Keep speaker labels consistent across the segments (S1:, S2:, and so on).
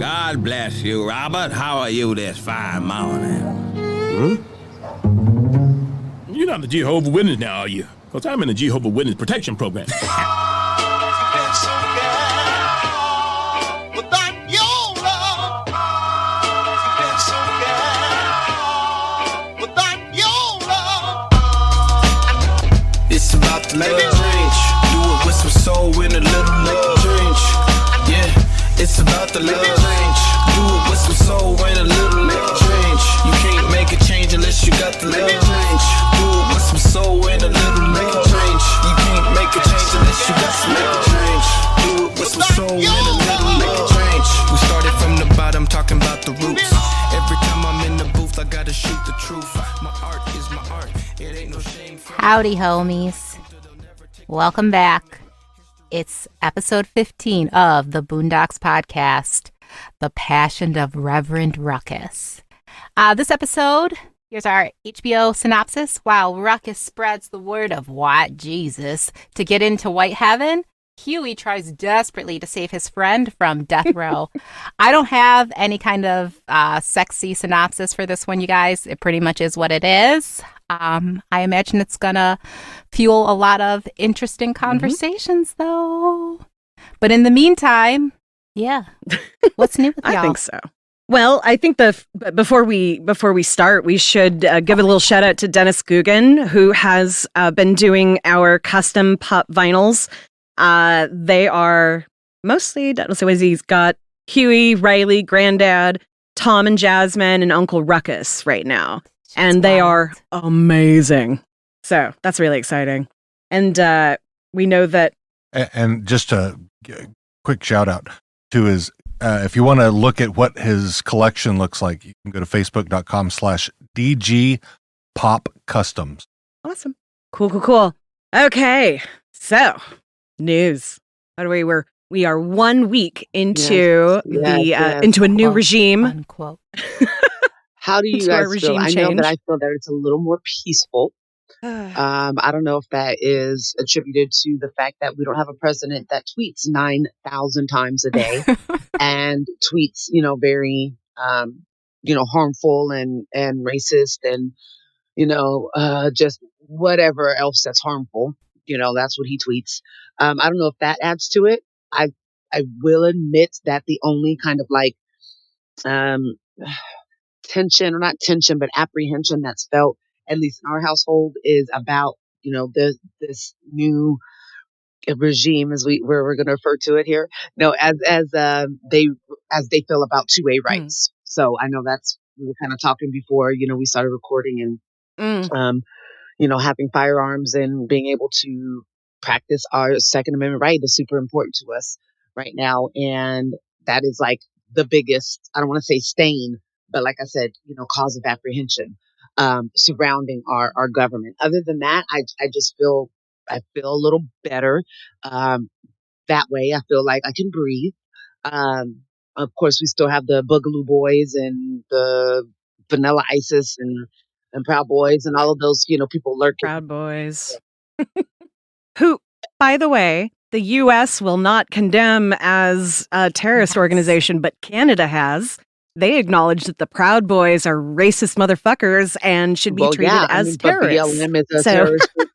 S1: God bless you, Robert. How are you this fine morning?
S2: You're not the Jehovah's Witness now, are you? Because I'm in the Jehovah's Witness protection program.
S3: It's about to make a change. Do it with some soul and a little love. Change. Yeah, it's about to make a change. Do it with some soul and a little love. Change. You can't make a change unless you got the love. Change. Do it with some soul and a little love. Change. You can't make a change unless you got some make a change. Do it with some soul and a little love. Change. We started from the bottom, talking about the roots. Every time I'm in the booth, I gotta shoot the truth. My art is my art. It ain't no shame.
S4: Howdy, homies. Welcome back. It's episode 15 of the Boondocks Podcast, The Passion of Reverend Ruckus. This episode, here's our HBO synopsis. While Ruckus spreads the word of white Jesus to get into white heaven, Huey tries desperately to save his friend from death row. I don't have any kind of sexy synopsis for this one, you guys. It pretty much is what it is. I imagine it's going to fuel a lot of interesting conversations, though. But in the meantime, yeah, what's new with y'all?
S5: I think so. Well, I think before we start, we should give a little shout out to Dennis Guggen, who has been doing our custom pop vinyls. They are mostly, he's got Huey, Riley, Granddad, Tom and Jasmine, and Uncle Ruckus right now. And they are amazing. So that's really exciting. And we know that.
S6: And just a quick shout out to his, if you want to look at what his collection looks like, you can go to facebook.com/DG Pop Customs.
S5: Awesome. Cool. Okay. So news. We are 1 week into into a new regime.
S4: Unquote.
S7: How do you guys feel? I know that I feel that it's a little more peaceful. I don't know if that is attributed to the fact that we don't have a president that tweets 9,000 times a day and tweets, very, harmful and racist and, just whatever else that's harmful. That's what he tweets. I don't know if that adds to it. I will admit that the only kind of tension, or not tension, but apprehension that's felt, at least in our household, is about, this new regime, as we're going to refer to it here. No, as they feel about 2A rights. So I know we were kind of talking before, we started recording and, having firearms and being able to practice our Second Amendment right is super important to us right now. And that is like the biggest, I don't want to say stain, but like I said, cause of apprehension surrounding our government. Other than that, I just feel a little better that way. I feel like I can breathe. Of course, we still have the Boogaloo Boys and the Vanilla Isis and Proud Boys and all of those, people lurking.
S5: Proud Boys. Who, by the way, the U.S. will not condemn as a terrorist organization, but Canada has. They acknowledge that the Proud Boys are racist motherfuckers and should be treated as terrorists.
S7: BLM is a terrorist group.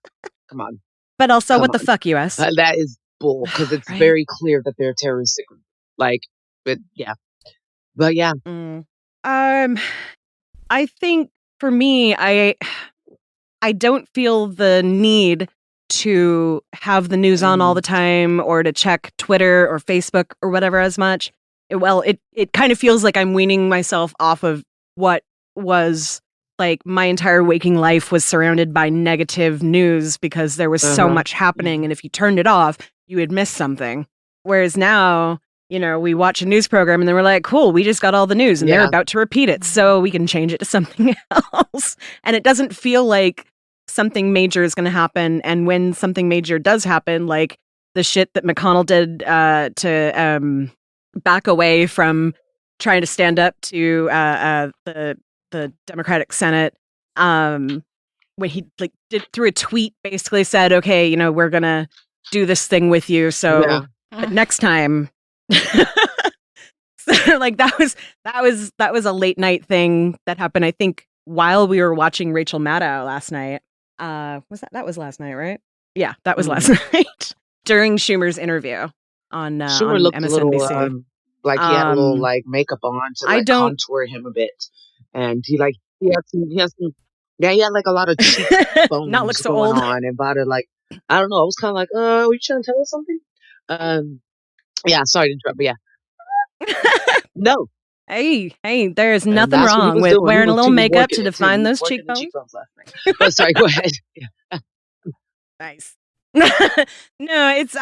S7: Come on.
S5: But also, what the fuck, U.S.?
S7: That is bull, because it's
S5: Right.
S7: very clear that they're terroristic. But yeah.
S5: I think for me, I don't feel the need to have the news on all the time or to check Twitter or Facebook or whatever as much. It kind of feels like I'm weaning myself off of what was like my entire waking life was surrounded by negative news because there was so much happening. And if you turned it off, you would miss something. Whereas now, we watch a news program and then we're like, cool, we just got all the news and they're about to repeat it. So we can change it to something else. And it doesn't feel like something major is going to happen. And when something major does happen, like the shit that McConnell did to back away from trying to stand up to the Democratic Senate, when he through a tweet basically said, okay, we're gonna do this thing with you, so but next time. So like that was a late night thing that happened, I think, while we were watching Rachel Maddow last night. That was last night, right? Yeah, that was last night during Schumer's interview on
S7: Schumer looked
S5: MSNBC.
S7: a little like he had a little like makeup on to like contour him a bit, and he had some he had like a lot of cheek bones
S5: Not look so
S7: going
S5: old
S7: on, and about it like I don't know. I was kind of like, were you trying to tell us something? Yeah, sorry to interrupt, but yeah, no.
S5: Hey, there is nothing wrong with wearing a little makeup to define those cheekbones.
S7: Last night. Oh, sorry, go ahead. Yeah.
S5: Nice. No, it's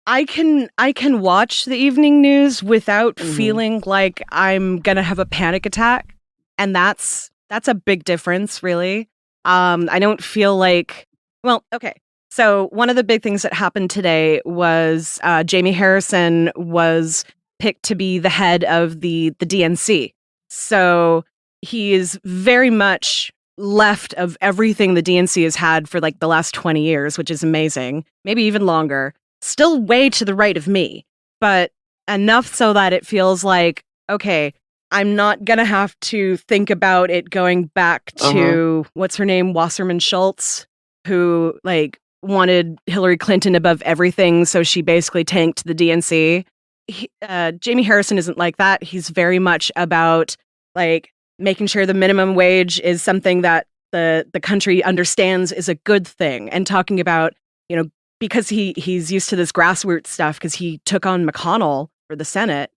S5: I can watch the evening news without feeling like I'm gonna have a panic attack, and that's a big difference, really. I don't feel like, well, okay. So one of the big things that happened today was Jamie Harrison was picked to be the head of the DNC. So he is very much left of everything the DNC has had for like the last 20 years, which is amazing. Maybe even longer. Still way to the right of me, but enough so that it feels like, okay, I'm not going to have to think about it going back to, what's her name, Wasserman Schultz, who like wanted Hillary Clinton above everything. So she basically tanked the DNC. Jamie Harrison isn't like that. He's very much about like making sure the minimum wage is something that the country understands is a good thing, and talking about, because he's used to this grassroots stuff because he took on McConnell for the Senate.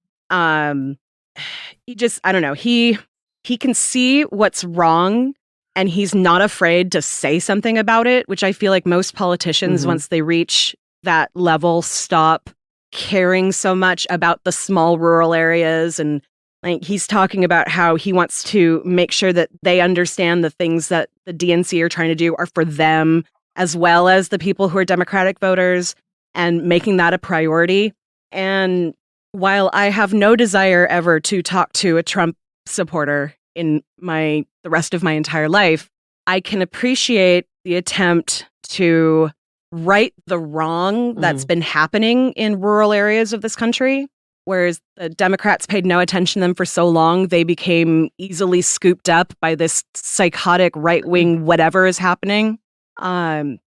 S5: He just, I don't know, he can see what's wrong, and he's not afraid to say something about it, which I feel like most politicians, once they reach that level, stop caring so much about the small rural areas. And like he's talking about how he wants to make sure that they understand the things that the DNC are trying to do are for them, as well as the people who are Democratic voters, and making that a priority. And while I have no desire ever to talk to a Trump supporter in the rest of my entire life, I can appreciate the attempt to right the wrong that's been happening in rural areas of this country. Whereas the Democrats paid no attention to them for so long, they became easily scooped up by this psychotic right-wing whatever is happening. And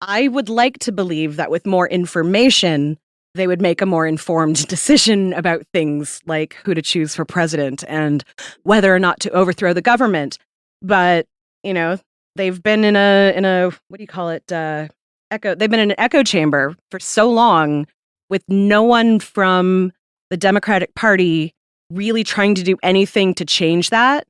S5: I would like to believe that with more information, they would make a more informed decision about things like who to choose for president and whether or not to overthrow the government. But, they've been in a what do you call it? They've been in an echo chamber for so long, with no one from the Democratic Party really trying to do anything to change that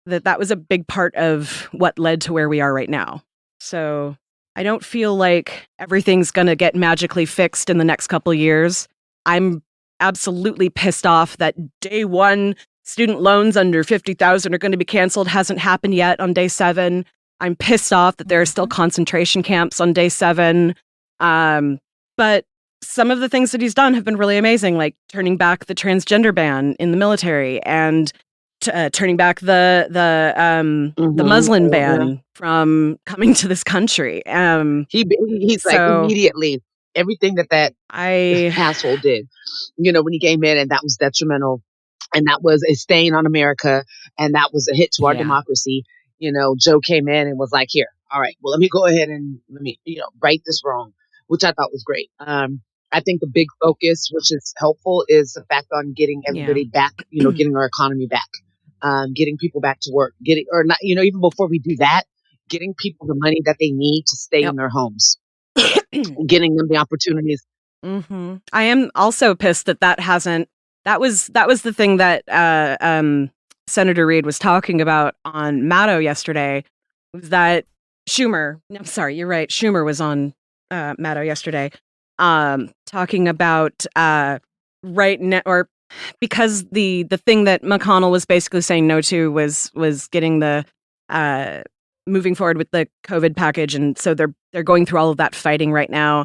S5: was a big part of what led to where we are right now. So I don't feel like everything's going to get magically fixed in the next couple of years. I'm absolutely pissed off that day one student loans under $50,000 are going to be canceled. Hasn't happened yet on day 7. I'm pissed off that there are still concentration camps on day 7. But some of the things that he's done have been really amazing, like turning back the transgender ban in the military, and turning back the Muslim ban from coming to this country.
S7: He's like immediately everything that asshole did, when he came in, and that was detrimental, and that was a stain on America, and that was a hit to our democracy. Joe came in and was like, here, all right, well, let me go ahead and let me, right this wrong, which I thought was great. I think the big focus, which is helpful, is the fact on getting everybody back, getting our economy back, getting people back to work, even before we do that, getting people the money that they need to stay in their homes, getting them the opportunities.
S5: I am also pissed that hasn't, that was the thing that Senator Reid was talking about on Maddow yesterday, was that Schumer, I'm sorry, you're right, Schumer was on Maddow yesterday, talking about right now, or because the thing that McConnell was basically saying no to was getting the moving forward with the COVID package, and so they're going through all of that fighting right now,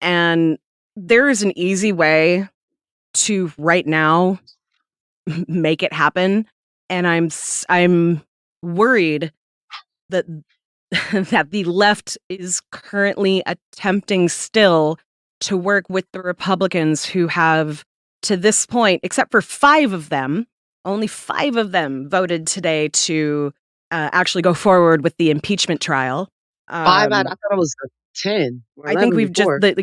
S5: and there is an easy way to right now make it happen, and I'm worried that that the left is currently attempting still to work with the Republicans who have to this point, except for 5 of them, only 5 of them voted today to actually go forward with the impeachment trial.
S7: 5 out. I thought it was 10. Or
S5: I think
S7: 11
S5: we've
S7: before.
S5: just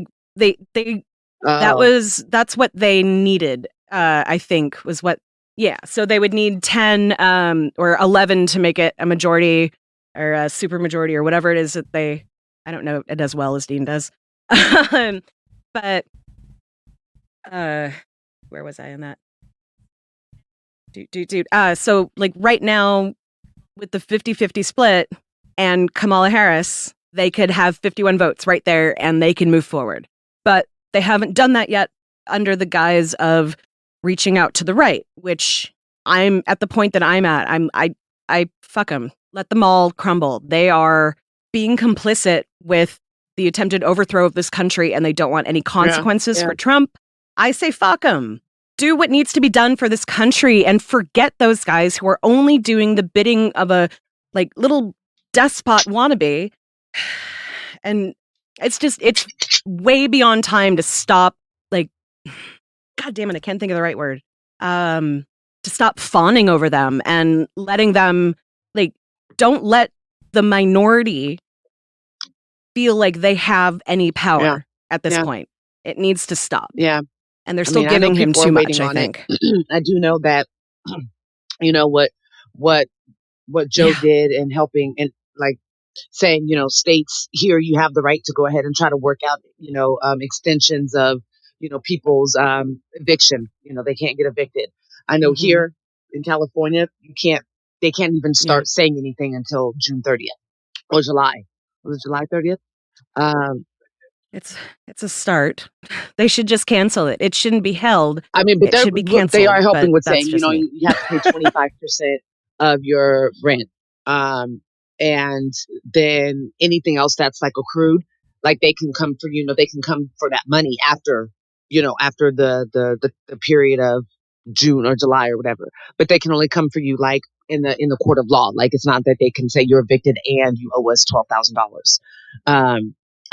S5: that's what they needed. I think was what. Yeah, so they would need 10 or 11 to make it a majority or a super majority or whatever it is that they. I don't know it as well as Dean does, but where was I in that? So like right now with the 50-50 split and Kamala Harris, they could have 51 votes right there and they can move forward. But they haven't done that yet under the guise of reaching out to the right, which I'm at the point that I'm at. I fuck them. Let them all crumble. They are being complicit with the attempted overthrow of this country and they don't want any consequences for Trump. I say fuck them. Do what needs to be done for this country and forget those guys who are only doing the bidding of a like little despot wannabe. And it's way beyond time to stop, like, God damn it, I can't think of the right word. To stop fawning over them and letting them, like, don't let the minority feel like they have any power at this point. It needs to stop.
S7: Yeah.
S5: And they're still giving him too much, I think.
S7: I do know that, you know, what Joe did and helping and like saying, you know, states here, you have the right to go ahead and try to work out, you know, extensions of, you know, people's eviction. You know, they can't get evicted. I know here in California, they can't even start saying anything until June 30th or July. Was it July 30th?
S5: It's a start. They should just cancel it. It shouldn't be held.
S7: I mean, but
S5: it should be canceled.
S7: They are helping with
S5: that's
S7: saying, you know,
S5: me.
S7: you have to pay 25% of your rent. And then anything else that's like accrued, like they can come for, you know, they can come for that money after, you know, after the period of June or July or whatever. But they can only come for you like in the court of law. Like it's not that they can say you're evicted and you owe us $12,000.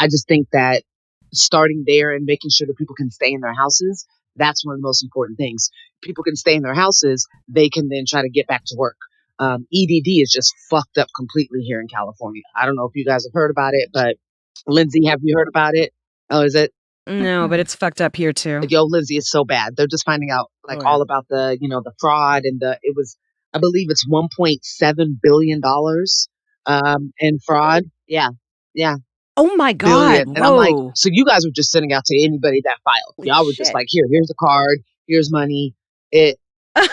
S7: I just think that starting there and making sure that people can stay in their houses, that's one of the most important things. People can stay in their houses, they can then try to get back to work. EDD is just fucked up completely here in California. I don't know if you guys have heard about it, but Lindsay, have you heard about it? Oh, is it?
S5: No, but it's fucked up here too.
S7: Yo, Lindsay, is so bad. They're just finding out like all about the, you know, the fraud and I believe it's $1.7 billion in fraud. Yeah.
S5: Oh my God.
S7: Billion. And I'm like, so you guys were just sending out to anybody that filed. Y'all were just like, here's the card, here's money. It's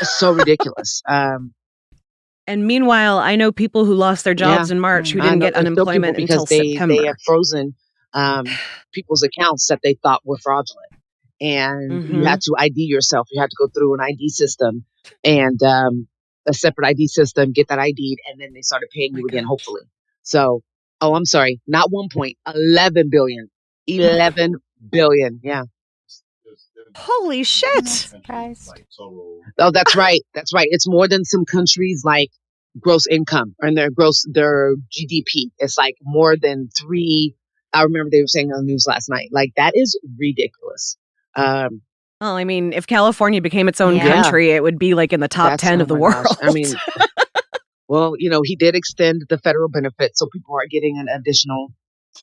S7: so ridiculous.
S5: And meanwhile, I know people who lost their jobs in March who didn't get unemployment until September.
S7: They have frozen people's accounts that they thought were fraudulent. And you had to ID yourself. You had to go through an ID system and a separate ID system, get that ID'd, and then they started paying you again, hopefully. So, I'm sorry, not 11 billion. 11 billion, yeah.
S5: Holy shit.
S4: Surprise.
S7: Oh, that's right. That's right. It's more than some countries like gross income and their GDP. It's like more than 3. I remember they were saying on the news last night, like that is ridiculous.
S5: Well, I mean, if California became its own country, it would be like in the top 10 of the world.
S7: Gosh. I mean, well, you know, he did extend the federal benefits, so people are getting an additional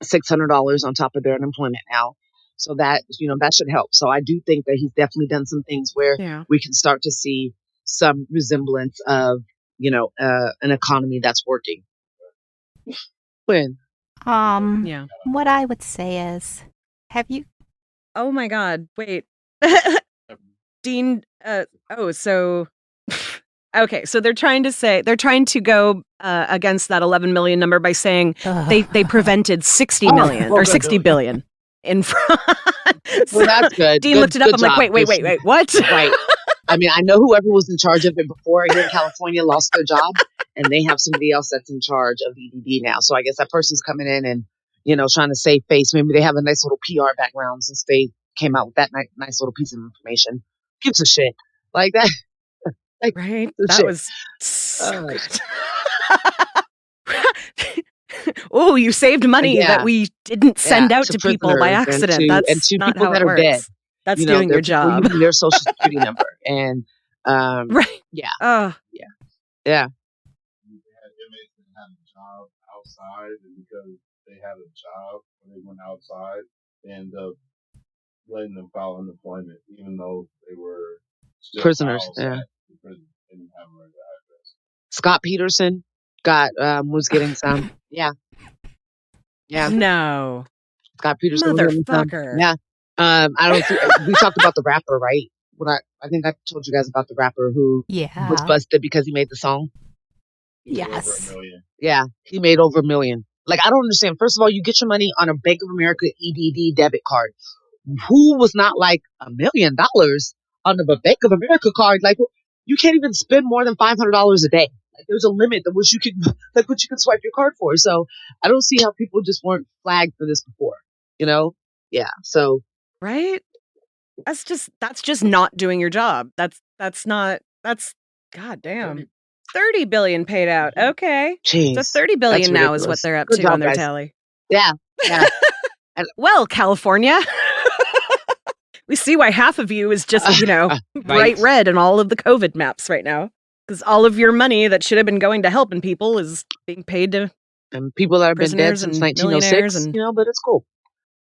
S7: $600 on top of their unemployment now. So that, you know, that should help. So I do think that he's definitely done some things where we can start to see some resemblance of, you know, an economy that's working. When?
S4: What I would say is, have you?
S5: Oh my God! Wait, Dean. So okay. So they're trying to go against that 11 million number by saying they prevented 60 million or 60 billion in fraud.
S7: Well, that's good.
S5: Dean looked it up. I'm like, wait, what?
S7: Right. I mean, I know whoever was in charge of it before here in California lost their job, and they have somebody else that's in charge of EDD now. So I guess that person's coming in and, you know, trying to save face. Maybe they have a nice little PR background since they came out with that nice little piece of information. Gives a shit like that. Like,
S5: right? That was so good. Oh, you saved money that we didn't send out to people by accident. That's
S7: and two
S5: not
S7: people
S5: how
S7: that
S5: it
S7: are
S5: works.
S7: dead.
S5: That's doing your job.
S7: Using their social security number. And
S5: right.
S7: Yeah.
S5: Yeah.
S7: Yeah.
S6: They had inmates that had a job outside, and because they had a job when they went outside, they ended up letting them file unemployment, even though they were still
S7: prisoners. Yeah.
S6: in prison. They didn't have a regular address.
S7: Scott Peterson was getting some. Yeah. Yeah.
S5: No.
S7: Scott Peterson.
S5: Motherfucker.
S7: Yeah. I don't think we talked about the rapper, right? I think I told you guys about the rapper who was busted because he made the song.
S4: Yes.
S7: Yeah, he made over $1 million. Like, I don't understand. First of all, you get your money on a Bank of America EDD debit card. Who was not like $1 million on the Bank of America card? Like, you can't even spend more than $500 a day. Like, there's a limit that what you can swipe your card for. So I don't see how people just weren't flagged for this before. You know? Yeah. So
S5: right. That's just not doing your job. That's goddamn. 30 billion paid out. Okay.
S7: Jeez,
S5: so 30 billion now is what they're up to on their tally.
S7: Yeah. Yeah.
S5: Well, California. We see why half of you is just, bright red in all of the COVID maps right now. Because all of your money that should have been going to helping people is being paid to
S7: and people that have been dead since 1906, but it's cool.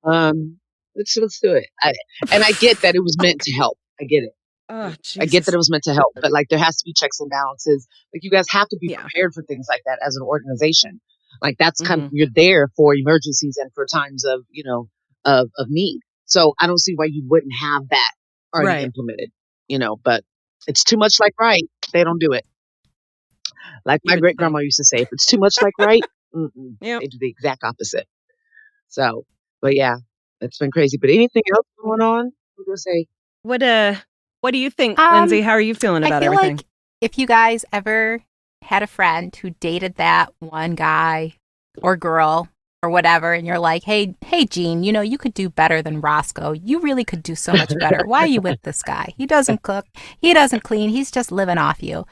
S7: Let's do it. I get that it was meant to help. I get it.
S5: Oh,
S7: I get that it was meant to help, but like there has to be checks and balances. Like you guys have to be prepared for things like that as an organization. Like that's kind of, you're there for emergencies and for times of, of need. So I don't see why you wouldn't have that already implemented, but it's too much like right. They don't do it. Like my great grandma used to say, if it's too much like right, they do the exact opposite. So, but yeah, it's been crazy. But anything else going on? What do I say?
S5: What do you think, Lindsay? How are you feeling about everything?
S4: Like if you guys ever had a friend who dated that one guy or girl or whatever, and you're like, hey, Gene, you could do better than Roscoe. You really could do so much better. Why are you with this guy? He doesn't cook. He doesn't clean. He's just living off you.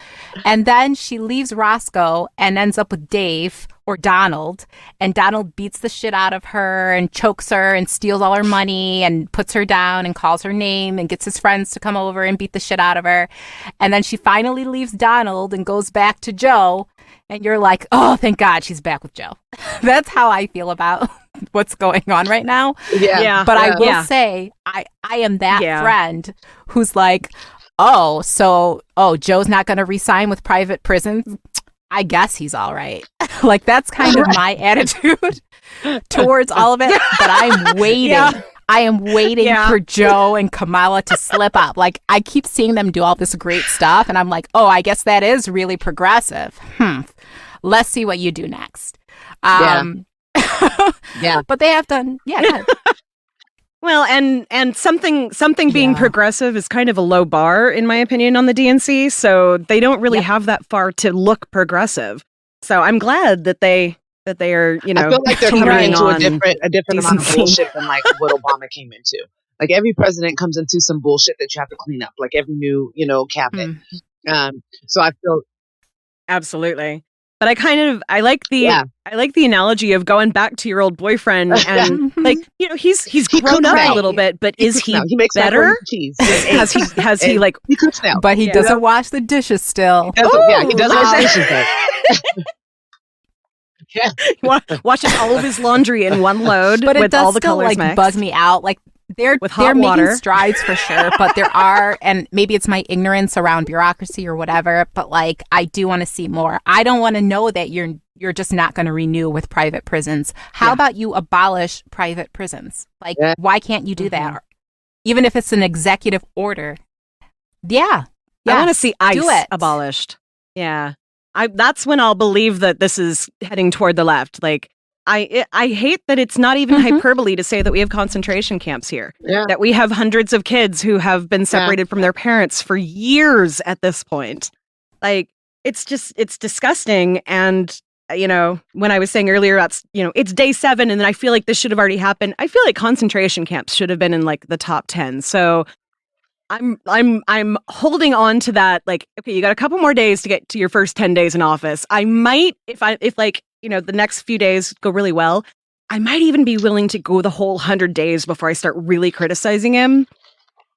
S4: And then she leaves Roscoe and ends up with Dave or Donald, and Donald beats the shit out of her and chokes her and steals all her money and puts her down and calls her name and gets his friends to come over and beat the shit out of her. And then she finally leaves Donald and goes back to Joe. And you're like, oh, thank God she's back with Joe. That's how I feel about what's going on right now.
S5: Yeah.
S4: But I will say, I am that friend who's like, Joe's not going to re-sign with private prisons. I guess he's all right. Like, that's kind of my attitude towards all of it. But I'm waiting. Yeah. I am waiting for Joe and Kamala to slip up. Like, I keep seeing them do all this great stuff. And I'm like, I guess that is really progressive. Let's see what you do next.
S7: Yeah.
S4: But they have done,
S5: Well, and something being progressive is kind of a low bar, in my opinion, on the DNC. So they don't really have that far to look progressive. So I'm glad that they are, I
S7: feel like they're coming into a different amount of bullshit than like what Obama came into. Like every president comes into some bullshit that you have to clean up. Like every new, cabinet. So I feel
S5: absolutely. But I like the analogy of going back to your old boyfriend and like, he's grown up a little bit, but is he better? Has he like
S7: he cooks now?
S4: But he doesn't wash the dishes still.
S7: He doesn't wash the dishes though.
S5: Washes all of his laundry in one load,
S4: but
S5: with all the
S4: still,
S5: colors mixed.
S4: Bug me out. Like they're making strides for sure, but there are, and maybe it's my ignorance around bureaucracy or whatever. But like, I do want to see more. I don't want to know that you're just not going to renew with private prisons. How about you abolish private prisons? Like, why can't you do that? Even if it's an executive order. I
S5: want to see ICE abolished. Yeah. That's when I'll believe that this is heading toward the left. Like, I hate that it's not even hyperbole to say that we have concentration camps here. Yeah. That we have hundreds of kids who have been separated from their parents for years at this point. Like, it's disgusting. And, when I was saying earlier about, it's day 7 and then I feel like this should have already happened. I feel like concentration camps should have been in like the top 10. So I'm holding on to that. Like, okay, you got a couple more days to get to your first 10 days in office. I might, if the next few days go really well, I might even be willing to go the whole 100 days before I start really criticizing him.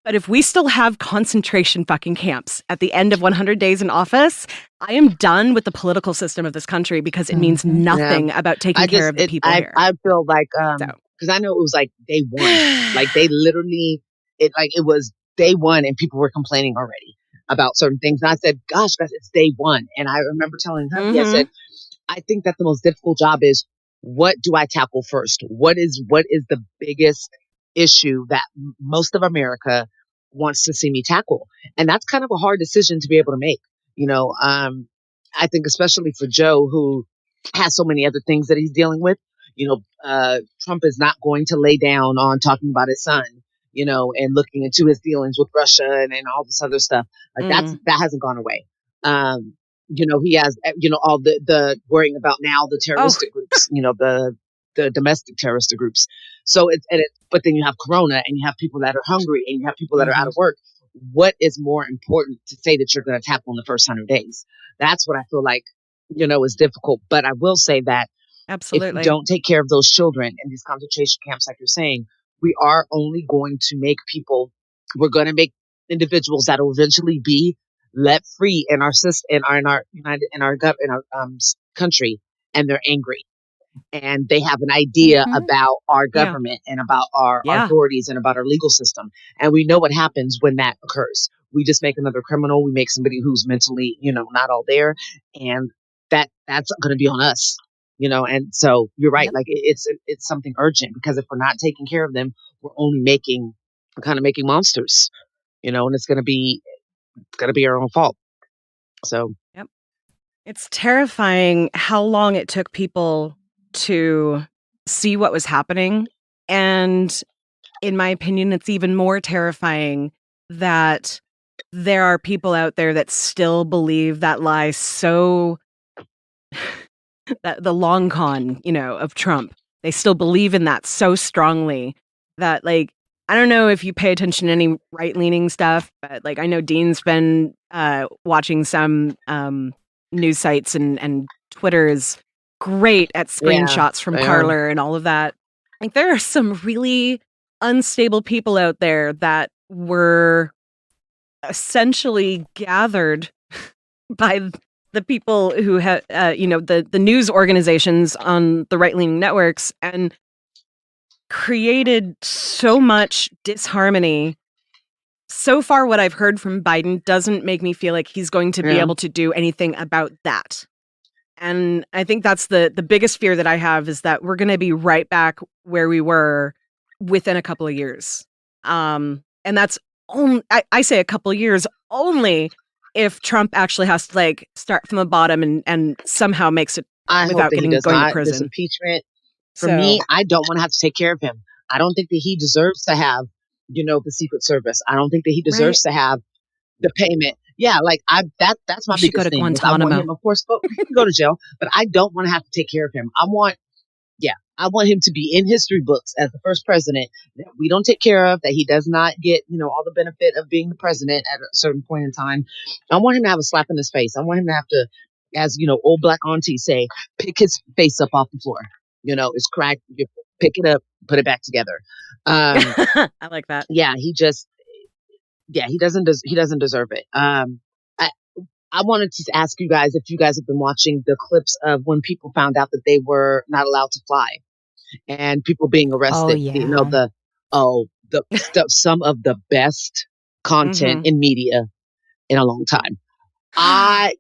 S5: But if we still have concentration fucking camps at the end of 100 days in office, I am done with the political system of this country because it means nothing about taking care of the people here.
S7: I feel like, because I know it was like day one. Like they literally, it was day one and people were complaining already about certain things. And I said, gosh, guys, it's day one. And I remember telling him, I said, I think that the most difficult job is, what do I tackle first? What is the biggest issue that most of America wants to see me tackle? And that's kind of a hard decision to be able to make. I think especially for Joe, who has so many other things that he's dealing with. Trump is not going to lay down on talking about his son, and looking into his dealings with Russia and all this other stuff. Like that hasn't gone away. He has, all the worrying about now the terroristic groups, the domestic terrorist groups. So but then you have Corona and you have people that are hungry and you have people that are out of work. What is more important to say that you're going to tackle in the first 100 days? That's what I feel like, is difficult. But I will say that
S5: absolutely,
S7: if we don't take care of those children in these concentration camps, like you're saying, we are only going to make we're going to make individuals that will eventually be let free in our system, in our country, and they're angry. And they have an idea about our government and about our authorities and about our legal system. And we know what happens when that occurs. We just make another criminal. We make somebody who's mentally, not all there. And that's going to be on us, And so you're right. Like it's something urgent, because if we're not taking care of them, we're making monsters, and it's going to be our own fault. So,
S5: it's terrifying how long it took people to see what was happening. And in my opinion, it's even more terrifying that there are people out there that still believe that lie, so that the long con, of Trump, they still believe in that so strongly that, like, I don't know if you pay attention to any right-leaning stuff, but like I know Dean's been watching some news sites, and Twitter is great at screenshots from Parler and all of that. Like there are some really unstable people out there that were essentially gathered by the people who have, the news organizations on the right-leaning networks, and created so much disharmony. So far, what I've heard from Biden doesn't make me feel like he's going to be able to do anything about that. And I think that's the biggest fear that I have, is that we're going to be right back where we were within a couple of years. And that's only, I say a couple of years only if Trump actually has to like start from the bottom and somehow makes it without going to prison.
S7: This impeachment, for me, I don't want to have to take care of him. I don't think that he deserves to have, the Secret Service. I don't think that he deserves to have the payment. Yeah, like that's my biggest thing. I want him, of course, he can go to jail, but I don't want to have to take care of him. I want him to be in history books as the first president that we don't take care of, that he does not get, all the benefit of being the president at a certain point in time. I want him to have a slap in his face. I want him to have to, as old black aunties say, pick his face up off the floor. It's cracked. You pick it up, put it back together.
S5: I like that.
S7: Yeah, he doesn't deserve it. I wanted to ask you guys if you guys have been watching the clips of when people found out that they were not allowed to fly and people being arrested. Some of the best content in media in a long time. I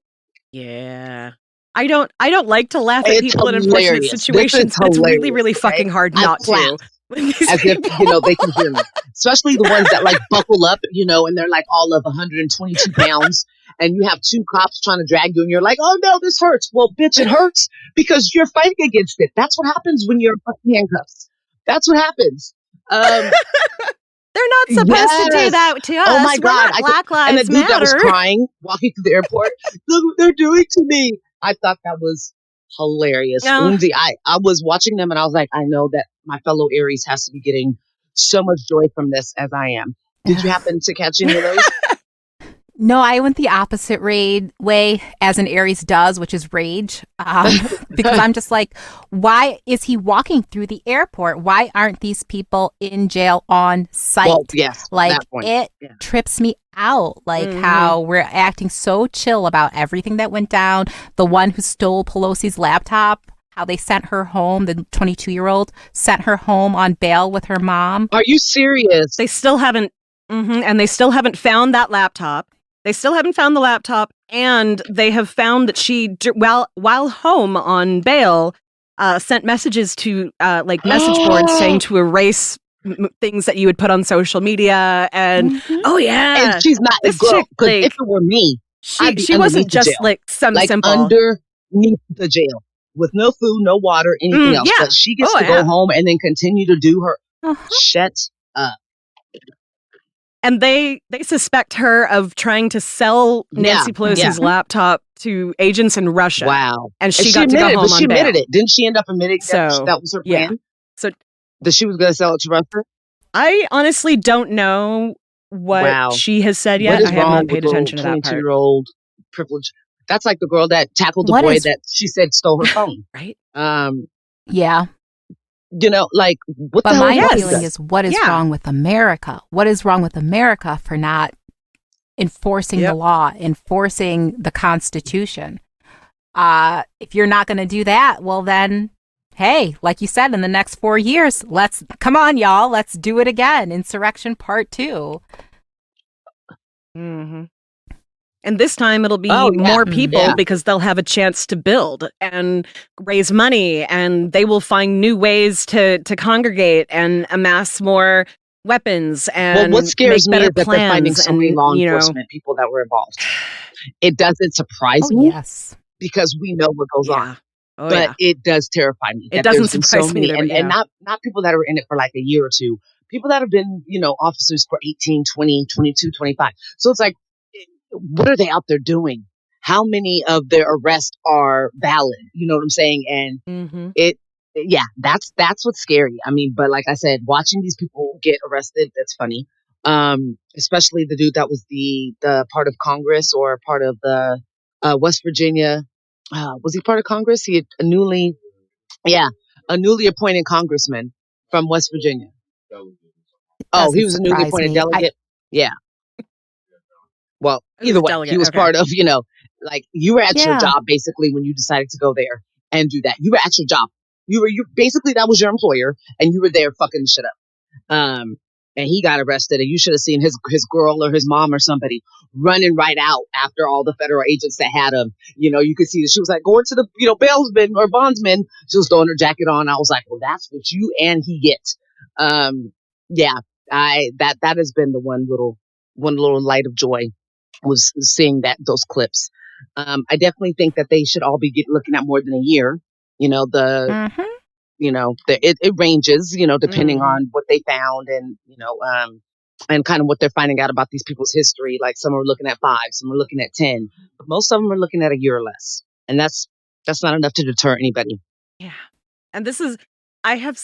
S5: don't like to laugh at people in unfortunate situations, but it's really, really fucking hard not to.
S7: As if, they can hear me. Especially the ones that like buckle up, and they're like all of 122 pounds. And you have two cops trying to drag you and you're like, oh no, this hurts. Well, bitch, it hurts because you're fighting against it. That's what happens when you're in handcuffs. That's what happens.
S5: They're not supposed to do that to us.
S7: Oh my God.
S5: Black Lives
S7: and the dude
S5: Matter.
S7: that was crying, walking through the airport. Look what they're doing to me. I thought that was hilarious.
S5: No.
S7: Lindsay, I was watching them and I was like, I know that my fellow Aries has to be getting so much joy from this as I am. Did you happen to catch any of those?
S4: No, I went the opposite way, as an Aries does, which is rage. Because I'm just like, why is he walking through the airport? Why aren't these people in jail on site?
S7: Well, yes,
S4: like
S7: that point.
S4: it
S7: Yeah.
S4: trips me out. Like how we're acting so chill about everything that went down. The one who stole Pelosi's laptop, how they sent her home, the 22-year-old sent her home on bail with her mom.
S7: Are you serious?
S5: They still haven't, and they still haven't found that laptop. They still haven't found the laptop, and they have found that she, while home on bail, sent messages to like message boards saying to erase things that you would put on social media, and oh yeah,
S7: And she's not a
S5: this
S7: girl.
S5: chick,
S7: 'Cause
S5: like,
S7: if it were me, I'd be
S5: she wasn't
S7: underneath the
S5: just
S7: jail.
S5: like some
S7: like
S5: simple.
S7: underneath the jail with no food, no water, anything else.
S5: yeah.
S7: But she gets
S5: Oh,
S7: to
S5: yeah.
S7: go home and then continue to do her.
S4: Uh-huh.
S7: Shut up.
S5: And they suspect her of trying to sell Nancy
S7: Yeah,
S5: Pelosi's laptop to agents in Russia.
S7: Wow.
S5: And she got to go
S7: admitted,
S5: home
S7: but she
S5: on
S7: admitted
S5: bail.
S7: it. Didn't she end up admitting
S5: So,
S7: that was her
S5: yeah.
S7: plan?
S5: So
S7: That she was going to sell it to Russia?
S5: I honestly don't know what
S7: Wow.
S5: she has said yet.
S7: What is
S5: I have
S7: wrong
S5: not
S7: with
S5: paid
S7: the
S5: attention to that part.
S7: 22-year-old privilege? That's like the girl that tackled the
S4: What
S7: boy
S4: is-
S7: that she said stole her phone.
S5: Right?
S4: Yeah.
S7: You know, like, what
S4: But
S7: the hell
S4: my
S7: is
S4: feeling
S7: this?
S4: is, what is
S5: Yeah.
S4: wrong with America? What is wrong with America for not enforcing the
S5: Yep.
S4: law, enforcing the Constitution? If you're not going to do that, well then, hey, like you said, in the next 4 years, come on, y'all, let's do it again. Insurrection Part 2.
S5: Mm-hmm. And this time it'll be
S7: Oh, yeah.
S5: more people
S7: Yeah.
S5: because they'll have a chance to build and raise money, and they will find new ways to congregate and amass more weapons and
S7: Well, what scares
S5: make
S7: me
S5: better
S7: is that they're finding
S5: plans
S7: so many
S5: and,
S7: law
S5: you know,
S7: enforcement people that were involved. It doesn't surprise
S4: Oh,
S7: me
S4: yes.
S7: because we know what goes on.
S5: yeah. Oh,
S7: But
S5: yeah.
S7: it does terrify me.
S5: It
S7: that
S5: doesn't
S7: there's been
S5: surprise
S7: so
S5: me
S7: many,
S5: either, but
S7: and
S5: yeah.
S7: not people that are in it for like a year or two. People that have been, officers for 18, 20, 22, 25. So it's like, what are they out there doing? How many of their arrests are valid? You know what I'm saying? And
S5: Mm-hmm.
S7: that's what's scary. I mean, but like I said, watching these people get arrested, that's funny. Especially the dude that was the part of Congress or part of the West Virginia. Was he part of Congress? He had a newly appointed congressman from West Virginia. Oh, he was a newly
S4: surprise
S7: appointed
S4: me.
S7: delegate. Yeah. Well,
S5: He was
S7: either
S5: a
S7: way,
S5: delegate,
S7: he was
S5: okay.
S7: part of, like you were at your
S4: Yeah.
S7: job basically when you decided to go there and do that. You were at your job. You basically, that was your employer and you were there fucking shit up. And he got arrested, and you should have seen his girl or his mom or somebody running right out after all the federal agents that had him. You could see that she was like going to the bailsman or bondsman. She was throwing her jacket on. I was like, well, that's what you and he get. Yeah, that has been the one little light of joy was seeing those clips. I definitely think that they should all be looking at more than a year.
S4: Mhm.
S7: It ranges, depending
S5: Mhm.
S7: on what they found and kind of what they're finding out about these people's history. Like some are looking at 5, some are looking at 10, but most of them are looking at a year or less. And that's not enough to deter anybody.
S5: Yeah. And this is I have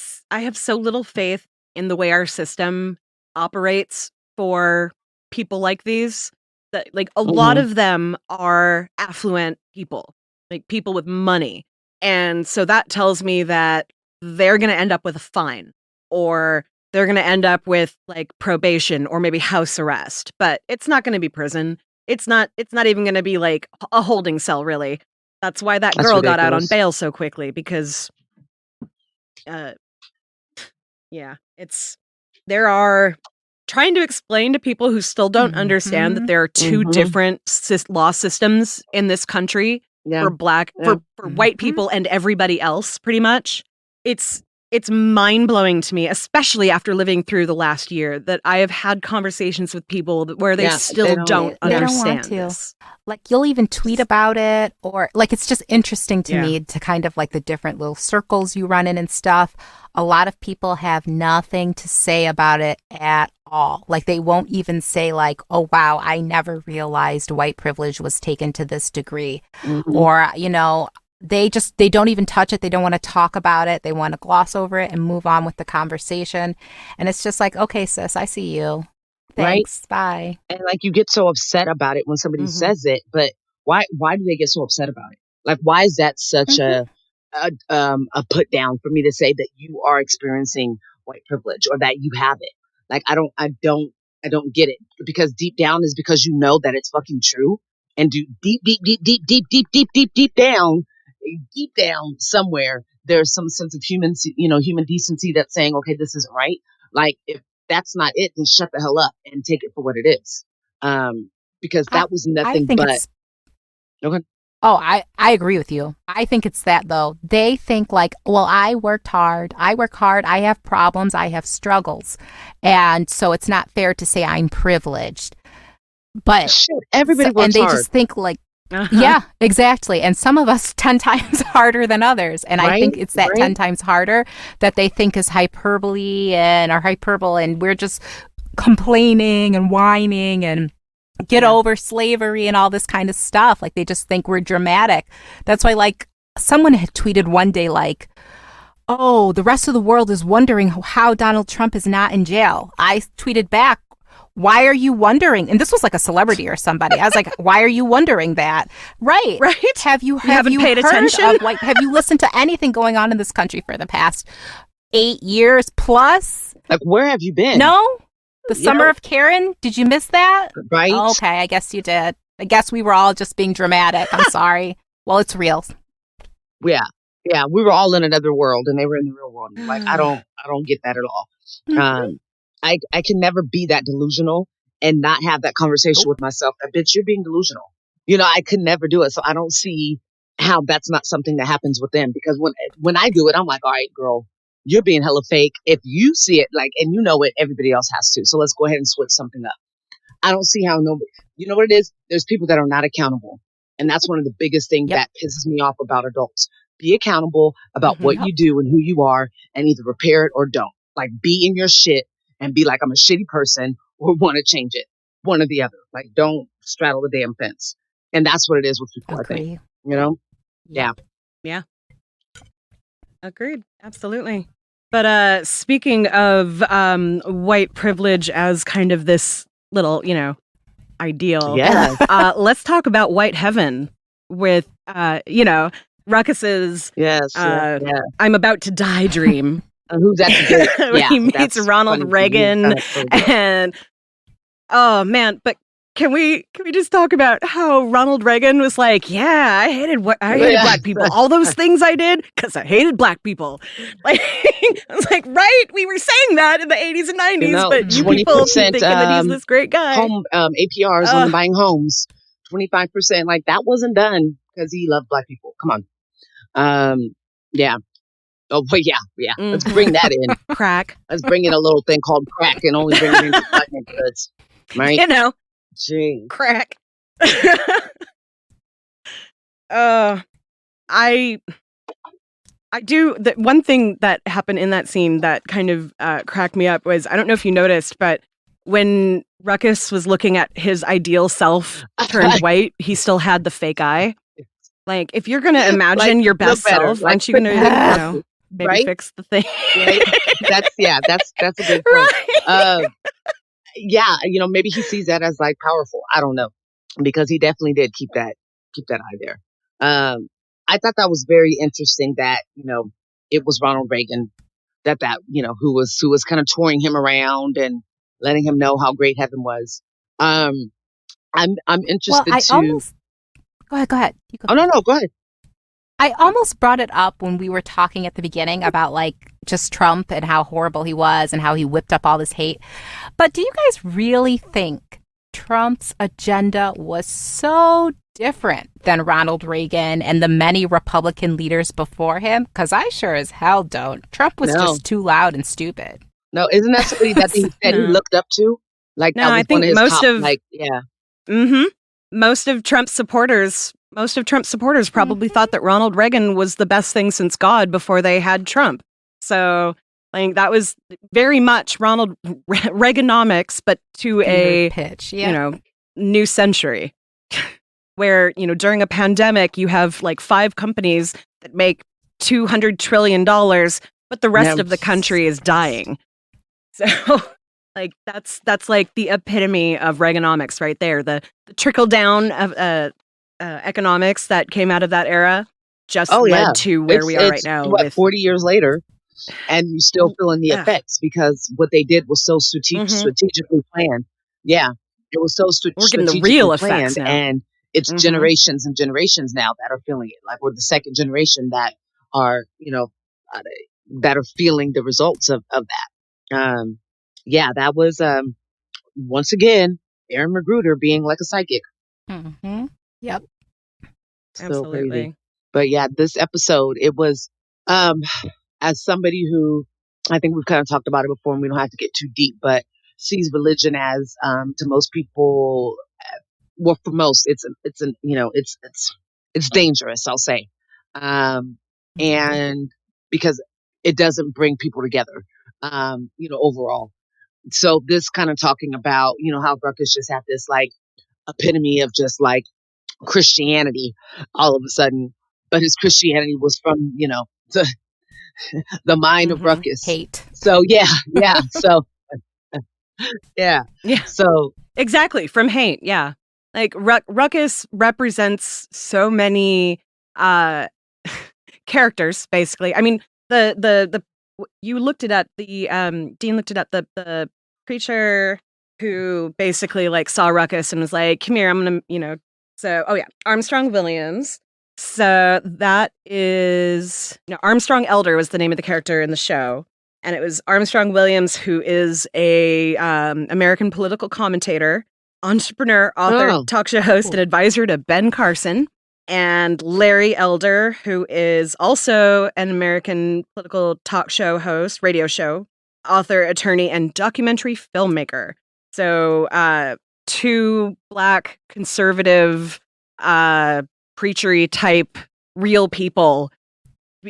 S5: so little faith in the way our system operates for people like these that like a lot of them are affluent people, like people with money. And so that tells me that they're going to end up with a fine or they're going to end up with like probation or maybe house arrest, but it's not going to be prison. It's not even going to be like a holding cell really. That's why that
S7: That's
S5: girl got out on
S7: ridiculous.
S5: bail so quickly because there are trying to explain to people who still don't understand that there are 2
S7: Mhm.
S5: different law systems in this country
S7: Yeah.
S5: for black
S7: Yeah.
S5: for white people and everybody else pretty much. It's mind-blowing to me, especially after living through the last year, that I have had conversations with people where they
S7: Yeah,
S5: still
S7: they
S5: don't
S7: don't
S5: understand
S4: want to.
S5: this.
S4: Like you'll even tweet about it, or like it's just interesting to
S5: Yeah.
S4: me to kind of like the different little circles you run in and stuff. A lot of people have nothing to say about it at all. Like they won't even say like, oh wow, I never realized white privilege was taken to this degree.
S7: Mhm.
S4: Or, they don't even touch it. They don't want to talk about it. They want to gloss over it and move on with the conversation. And it's just like, okay, sis, I see you. thanks. Bye.
S7: And like you get so upset about it when somebody says it, but why do they get so upset about it? Like, why is that such a put down for me to say that you are experiencing white privilege or that you have it? Like, I don't get it, because deep down is because you know that it's fucking true, and deep down somewhere there's some sense of human decency that's saying, okay, this isn't right. Like, if that's not it, then shut the hell up and take it for what it is. Because that was nothing but. Okay.
S4: Oh, I agree with you. I think it's that, though. They think like, well, I work hard, I have problems, I have struggles. And so it's not fair to say I'm privileged. But
S7: shit, everybody works
S4: and they
S7: hard.
S4: just think like, yeah, exactly. And some of us 10 times harder than others. And I think it's that 10 times harder that they think is hyperbole and we're just complaining and whining and get over slavery and all this kind of stuff. Like, they just think we're dramatic. That's why, like, someone had tweeted one day, like, oh, the rest of the world is wondering how Donald Trump is not in jail. I tweeted back, why are you wondering? And this was like a celebrity or somebody. I was like, why are you wondering that? Right. Have you
S5: paid attention?
S4: Have you listened to anything going on in this country for the past 8 years plus?
S7: Like, where have you been?
S4: No? The Summer of Karen? Did you miss that?
S7: Right.
S4: Oh, okay, I guess you did. I guess we were all just being dramatic. I'm sorry. Well, it's real.
S7: Yeah. We were all in another world, and they were in the real world. Like, I don't get that at all. I can never be that delusional and not have that conversation with myself. Bitch, you're being delusional. I could never do it. So I don't see how that's not something that happens with them, because when I do it, I'm like, all right, girl, you're being hella fake. If you see it, like, and you know it, everybody else has to. So let's go ahead and switch something up. I don't see how nobody, you know what it is? There's people that are not accountable. And that's one of the biggest things that pisses me off about adults. Be accountable about what you do and who you are, and either repair it or don't. Like, be in your shit and be like, I'm a shitty person, or want to change it. One or the other. Like, don't straddle the damn fence. And that's what it is with people, I think. Yeah.
S5: Agreed. Absolutely. But speaking of white privilege as kind of this little, ideal.
S7: Yeah.
S5: Let's talk about white heaven with, Ruckus's I'm about to die dream.
S7: Who's that?
S5: When he meets Ronald Reagan. And oh man, but can we just talk about how Ronald Reagan was like, yeah, I hated black people. All those things I did because I hated black people. Like, I was like, right, we were saying that in the 80s and 90s, but you people keep thinking that he's this great guy.
S7: Home APRs on buying homes, 25%. Like, that wasn't done because he loved black people. Come on. Yeah. Oh, but yeah. Let's bring that in.
S5: Crack.
S7: Let's bring in a little thing called crack and only bring it into black neighborhoods. Right? Gee.
S5: Crack. I do. The one thing that happened in that scene that kind of cracked me up was, I don't know if you noticed, but when Ruckus was looking at his ideal self turned white, he still had the fake eye. Like, if you're gonna imagine your best self, aren't you gonna, maybe fix the thing?
S7: Right? That's a good point. Right. Maybe he sees that as like powerful. I don't know, because he definitely did keep that eye there. I thought that was very interesting that, it was Ronald Reagan that who was kind of touring him around and letting him know how great heaven was. I'm interested
S4: Go ahead. You go.
S7: Oh, no, go ahead.
S4: I almost brought it up when we were talking at the beginning about, like, just Trump and how horrible he was and how he whipped up all this hate. But do you guys really think Trump's agenda was so different than Ronald Reagan and the many Republican leaders before him? Because I sure as hell don't. Trump was just too loud and stupid.
S7: No, isn't that somebody that he said he looked up to? Like,
S5: no, I think most of Trump's supporters probably thought that Ronald Reagan was the best thing since God before they had Trump. So, like, that was very much Ronald Reaganomics, but to a
S4: pitch,
S5: new century, where, during a pandemic, you have like 5 companies that make $200 trillion, but the rest of the country is dying. So, Like that's like the epitome of Reaganomics right there. The trickle down of economics that came out of that era just led to where we are right now.
S7: What, 40 years later, and you still feeling the effects because what they did was so strategically planned. Yeah, it was so
S5: we're getting the
S7: strategically
S5: real
S7: planned,
S5: effects now.
S7: and it's generations and generations now that are feeling it. Like we're the second generation that are, that are feeling the results of that. Yeah, that was once again Aaron Magruder being like a psychic.
S4: Mm-hmm. Yep.
S7: So
S5: Absolutely.
S7: crazy. But yeah, this episode, it was as somebody who, I think we've kind of talked about it before and we don't have to get too deep, but sees religion as to most people, well, for most, it's dangerous, I'll say. And because it doesn't bring people together, overall. So this kind of talking about, how Ruckus just had this like epitome of just like Christianity all of a sudden, but his Christianity was from, the mind of Ruckus.
S4: Hate.
S7: So yeah. So yeah. So
S5: exactly, from hate. Yeah, like Ruckus represents so many characters. Basically, I mean, the you looked it at the Dean looked it at the preacher who basically like saw Ruckus and was like, "Come here, I'm gonna," So, Armstrong Williams. So that is Armstrong Elder was the name of the character in the show, and it was Armstrong Williams, who is a American political commentator, entrepreneur, author, talk show host, and advisor to Ben Carson, and Larry Elder, who is also an American political talk show host, radio show, author, attorney, and documentary filmmaker. So, two Black conservative, preachery type real people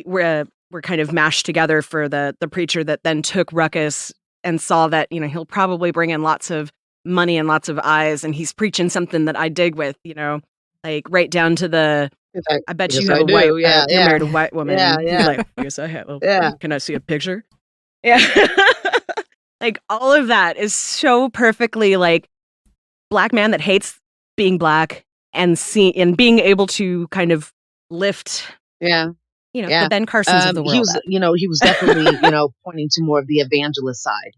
S5: were kind of mashed together for the preacher that then took Ruckus and saw that, he'll probably bring in lots of money and lots of eyes, and he's preaching something that I dig with, like right down to the, I bet you have a white, you married a white woman.
S7: Yeah.
S5: You're like, yes, I have. Well,
S7: Yeah.
S5: Can I see a picture? Yeah. Like all of that is so perfectly like Black man that hates being Black and being able to kind of lift, the Ben Carsons of the world.
S7: He was definitely, pointing to more of the evangelist side,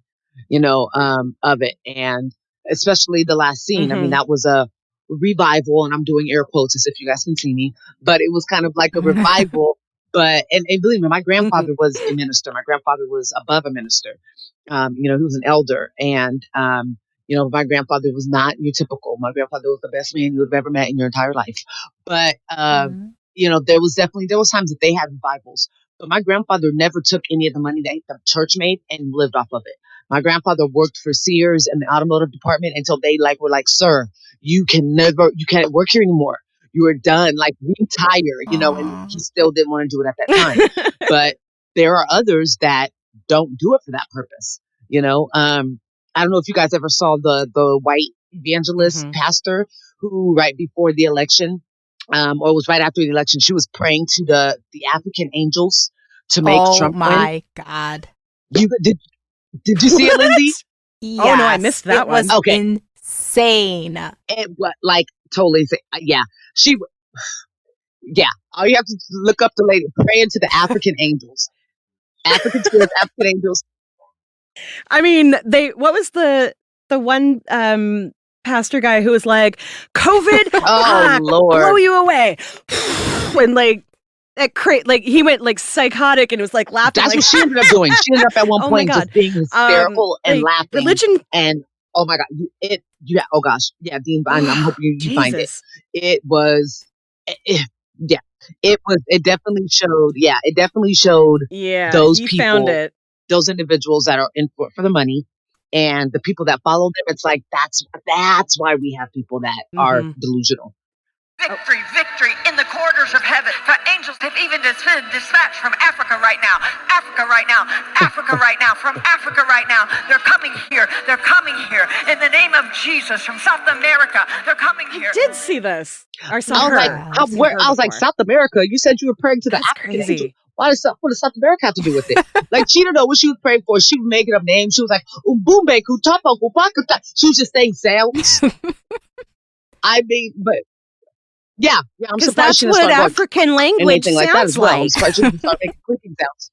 S7: of it. And especially the last scene. I mean, that was a revival, and I'm doing air quotes as if you guys can see me, but it was kind of like a revival. But, and believe me, my grandfather was a minister. My grandfather was above a minister. He was an elder, and, my grandfather was not your typical. My grandfather was the best man you would have ever met in your entire life. But, there was times that they had revivals, but my grandfather never took any of the money that the church made and lived off of it. My grandfather worked for Sears in the automotive department until they were like, "Sir, you can't work here anymore. You are done. Like, retire," and he still didn't want to do it at that time. But there are others that don't do it for that purpose. I don't know if you guys ever saw the white evangelist pastor who right before the election, or it was right after the election, she was praying to the African angels to make Trump win.
S4: Oh my God.
S7: Did you see it, Lindsay?
S4: Yes,
S5: oh no, I missed that one.
S4: Was insane.
S7: It was like totally insane. Yeah. All you have to look up the lady praying to the African angels. African spirits, African angels.
S5: I mean, what was the one pastor guy who was like, COVID,
S7: Lord,
S5: blow you away, and he went like psychotic and was like laughing.
S7: That's what she ended up doing. She ended up at one point just being hysterical and laughing.
S5: Religion
S7: and oh my God, oh gosh, yeah, Dean, I'm hoping you find it. It was, it definitely showed.
S5: Yeah,
S7: those
S5: he
S7: people,
S5: found it.
S7: Those individuals that are in for the money, and the people that follow them. It's like that's why we have people that are delusional.
S8: Victory, victory in the corridors of heaven. For angels have even been dispatched from Africa right now. Africa right now. Africa right now. From Africa right now. They're coming here. They're coming here. In the name of Jesus. From South America. They're coming here.
S5: I did see this.
S7: I was like, South America? You said you were praying to the African angels. What does South America have to do with it? Like, she didn't know what she was praying for. She was making up names. She was like, Umbumbe, Kutapa, Kupaka. She was just saying sounds. I mean, but yeah, I'm
S5: Because
S7: surprised
S5: that's
S7: she didn't
S5: what
S7: start going
S5: African language
S7: anything like that
S5: sounds
S7: as well. I'm
S5: like.
S7: surprised she didn't start making clicking sounds.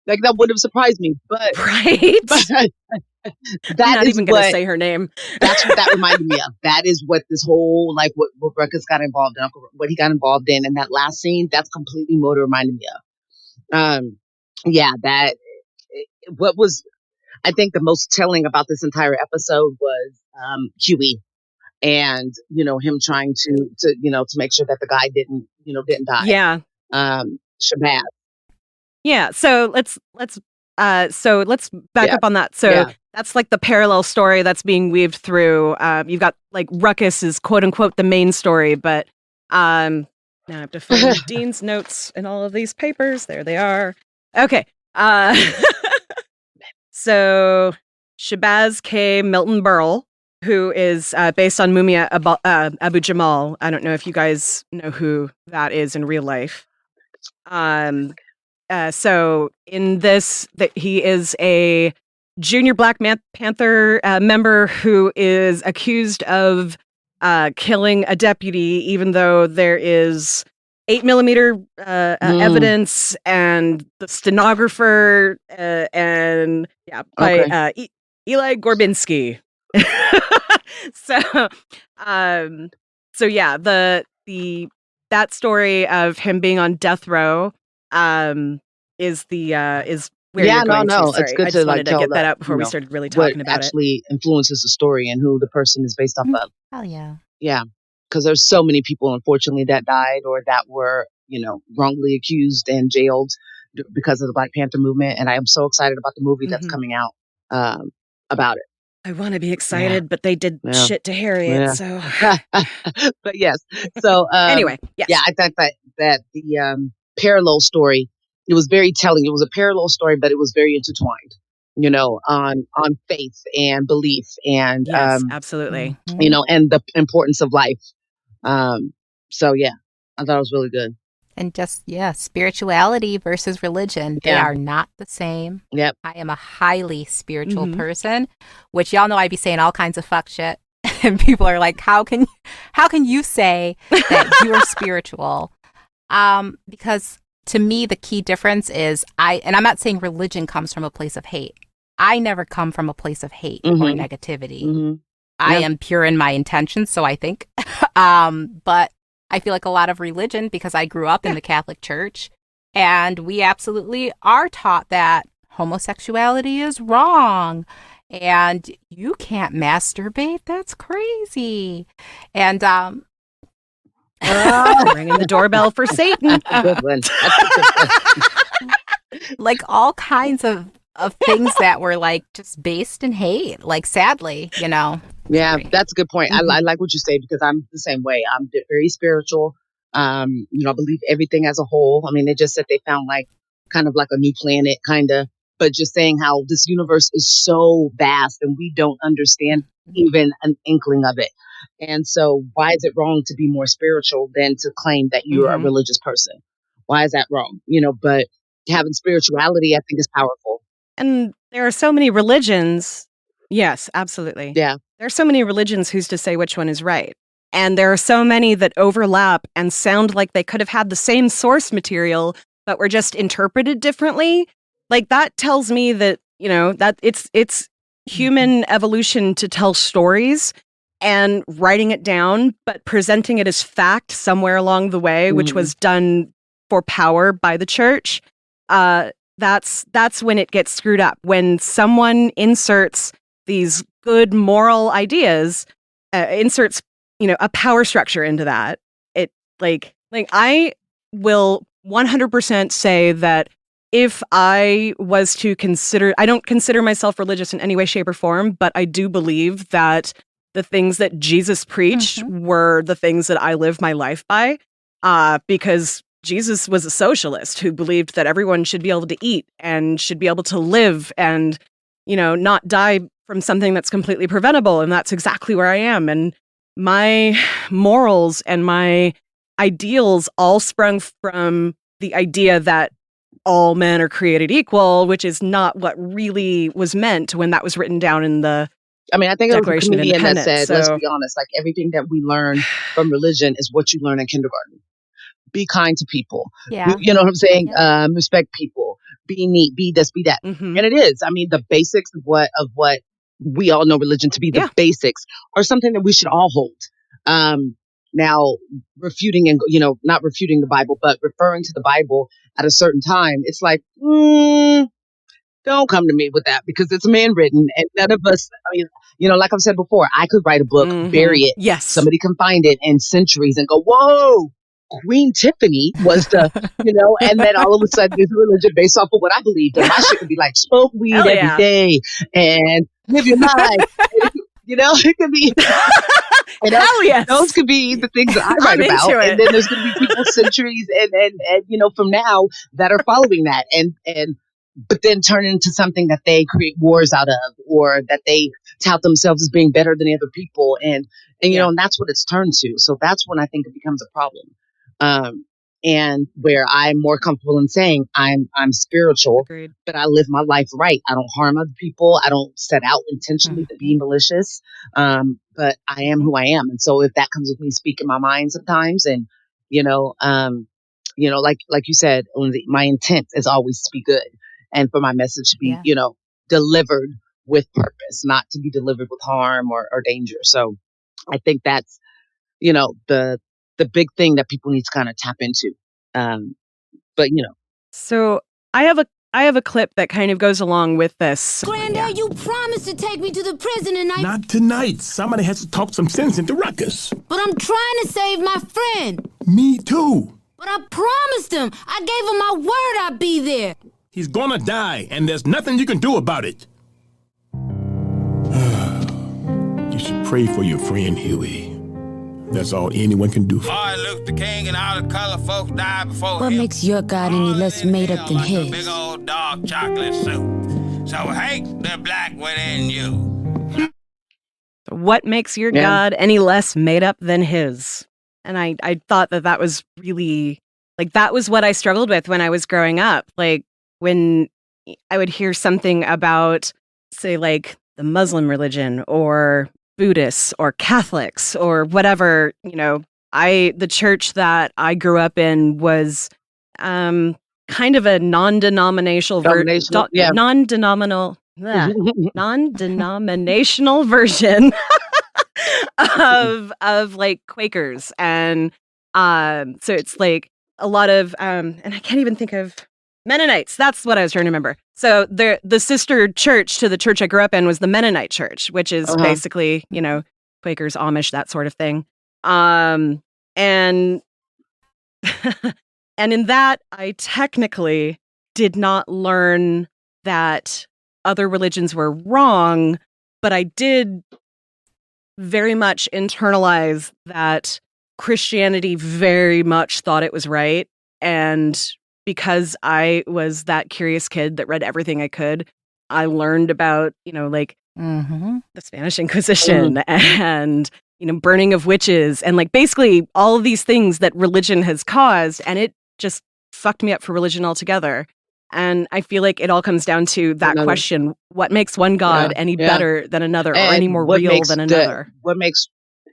S7: Like, that would have surprised me. But
S5: Right? I'm
S7: that
S5: not
S7: is
S5: even going to
S7: what
S5: say her name.
S7: that's what that reminded me of. That is what this whole, like, what Ruckus got involved in, what he got involved in that last scene. That's completely what it reminded me of. Yeah, what was, I think, the most telling about this entire episode was Huey, and him trying to make sure that the guy didn't die.
S5: Yeah.
S7: Shabazz.
S5: Yeah. So let's back
S7: Yeah.
S5: up on that. So
S7: Yeah.
S5: that's like the parallel story that's being weaved through. You've got like Ruckus is quote unquote the main story, but now I have to find Dean's notes in all of these papers. There they are. Okay. So Shabazz K. Milton Berle, who is based on Mumia Abu Jamal. I don't know if you guys know who that is in real life. So in this, he is a junior Black Panther member who is accused of killing a deputy, even though there is 8mm evidence and the stenographer by Eli Gorbinski. So yeah, that story of him being on death row is where you're going to. Sorry,
S7: it's good
S5: I just
S7: to
S5: wanted to
S7: tell
S5: get that out before we started really talking
S7: what
S5: about
S7: actually influences the story and who the person is based off of.
S4: Hell yeah.
S7: Yeah, because there's so many people, unfortunately, that died or that were wrongly accused and jailed because of the Black Panther movement. And I am so excited about the movie that's coming out about it.
S5: I want to be excited, but they did shit to Harriet.
S7: Yeah.
S5: So,
S7: but yes. So
S5: anyway, yes.
S7: Yeah, I thought that the parallel story, it was very telling. It was a parallel story, but it was very intertwined. On faith and belief and
S5: yes, absolutely.
S7: And the importance of life. So yeah, I thought it was really good.
S4: And just, spirituality versus religion. They are not the same.
S7: Yep.
S4: I am a highly spiritual person, which y'all know I be saying all kinds of fuck shit. And people are like, how can you say that you're spiritual? Because to me, the key difference is and I'm not saying religion comes from a place of hate. I never come from a place of hate or negativity.
S7: Mm-hmm.
S4: I am pure in my intentions, so I think. But I feel like a lot of religion, because I grew up in the Catholic Church, and we absolutely are taught that homosexuality is wrong, and you can't masturbate. That's crazy. And
S5: ringing the doorbell for Satan.
S7: Good one.
S4: Like all kinds of things that were like just based in hate, like sadly,
S7: Yeah, that's a good point. I like what you say because I'm the same way. I'm very spiritual. I believe everything as a whole. I mean, they just said they found like kind of like a new planet, kind of, but just saying how this universe is so vast and we don't understand even an inkling of it. And so why is it wrong to be more spiritual than to claim that you're a religious person? Why is that wrong? But having spirituality, I think, is powerful.
S5: And there are so many religions. Yes, absolutely.
S7: Yeah.
S5: There are so many religions who's to say which one is right. And there are so many that overlap and sound like they could have had the same source material, but were just interpreted differently. Like that tells me that, that it's human evolution to tell stories and writing it down, but presenting it as fact somewhere along the way, which was done for power by the church. That's when it gets screwed up. When someone inserts these good moral ideas, inserts, a power structure into that, it like I will 100% say that if I was to consider, I don't consider myself religious in any way, shape, or form, but I do believe that the things that Jesus preached were the things that I live my life by, because Jesus was a socialist who believed that everyone should be able to eat and should be able to live and, not die from something that's completely preventable. And that's exactly where I am. And my morals and my ideals all sprung from the idea that all men are created equal, which is not what really was meant when that was written down in the
S7: I mean, I think it was a
S5: Declaration of
S7: comedian that
S5: Independence.
S7: said, let's
S5: So,
S7: be honest, like everything that we learn from religion is what you learn in kindergarten. Be kind to people.
S4: Yeah.
S7: You know what I'm saying?
S4: Yeah.
S7: Respect people. Be neat. Be this. Be that.
S5: mhm.
S7: And it is. I mean, the basics of what we all know religion to be. The
S5: Yeah.
S7: basics are something that we should all hold. Now, refuting and not refuting the Bible, but referring to the Bible at a certain time, it's like, don't come to me with that because it's man written, and none of us. I mean, like I've said before, I could write a book, bury it.
S5: Yes.
S7: Somebody can find it in centuries and go, whoa, Queen Tiffany was the, and then all of a sudden there's a religion based off of what I believed. And my shit could be like, smoke weed
S5: Hell
S7: every
S5: yeah.
S7: day and live your life. It could be,
S5: Hell yes.
S7: those could be the things that I write
S5: I'm
S7: about.
S5: into it.
S7: And then there's going to be people centuries and from now that are following that but then turn into something that they create wars out of, or that they tout themselves as being better than other people. And and that's what it's turned to. So that's when I think it becomes a problem. And where I'm more comfortable in saying I'm spiritual,
S5: Agreed.
S7: but I live my life right. I don't harm other people. I don't set out intentionally to be malicious. But I am who I am. And so if that comes with me speaking my mind sometimes, and like you said, my intent is always to be good and for my message to be, delivered with purpose, not to be delivered with harm or danger. So I think that's, the big thing that people need to kind of tap into. But
S5: So I have a clip that kind of goes along with this.
S9: Granddad, you promised to take me to the prison and
S2: Not tonight. Somebody has to talk some sense into Ruckus.
S9: But I'm trying to save my friend.
S2: Me too.
S9: But I promised him. I gave him my word I'd be there.
S2: He's gonna die, and there's nothing you can do about it. You should pray for your friend, Huey. That's all anyone can do.
S1: Martin Luther King and all the colored folks died before
S9: What
S1: him.
S9: makes your God any less made up than
S1: Like a
S9: his?
S1: big old dark chocolate soup. So hate the black within you.
S5: What makes your
S7: Yeah.
S5: God any less made up than his? And I thought that was really, like, that was what I struggled with when I was growing up. Like, when I would hear something about, say, like, the Muslim religion or Buddhists or Catholics or whatever, the church that I grew up in was kind of a non-denominational non-denominational version of like Quakers. And so it's like a lot of and I can't even think of Mennonites. That's what I was trying to remember. So the sister church to the church I grew up in was the Mennonite church, which is basically, Quakers, Amish, that sort of thing. And and in that, I technically did not learn that other religions were wrong, but I did very much internalize that Christianity very much thought it was right. And because I was that curious kid that read everything I could, I learned about, the Spanish Inquisition and, burning of witches and like basically all of these things that religion has caused. And it just fucked me up for religion altogether. And I feel like it all comes down to that question: what makes one God any better than another, or any more real than another?
S7: What makes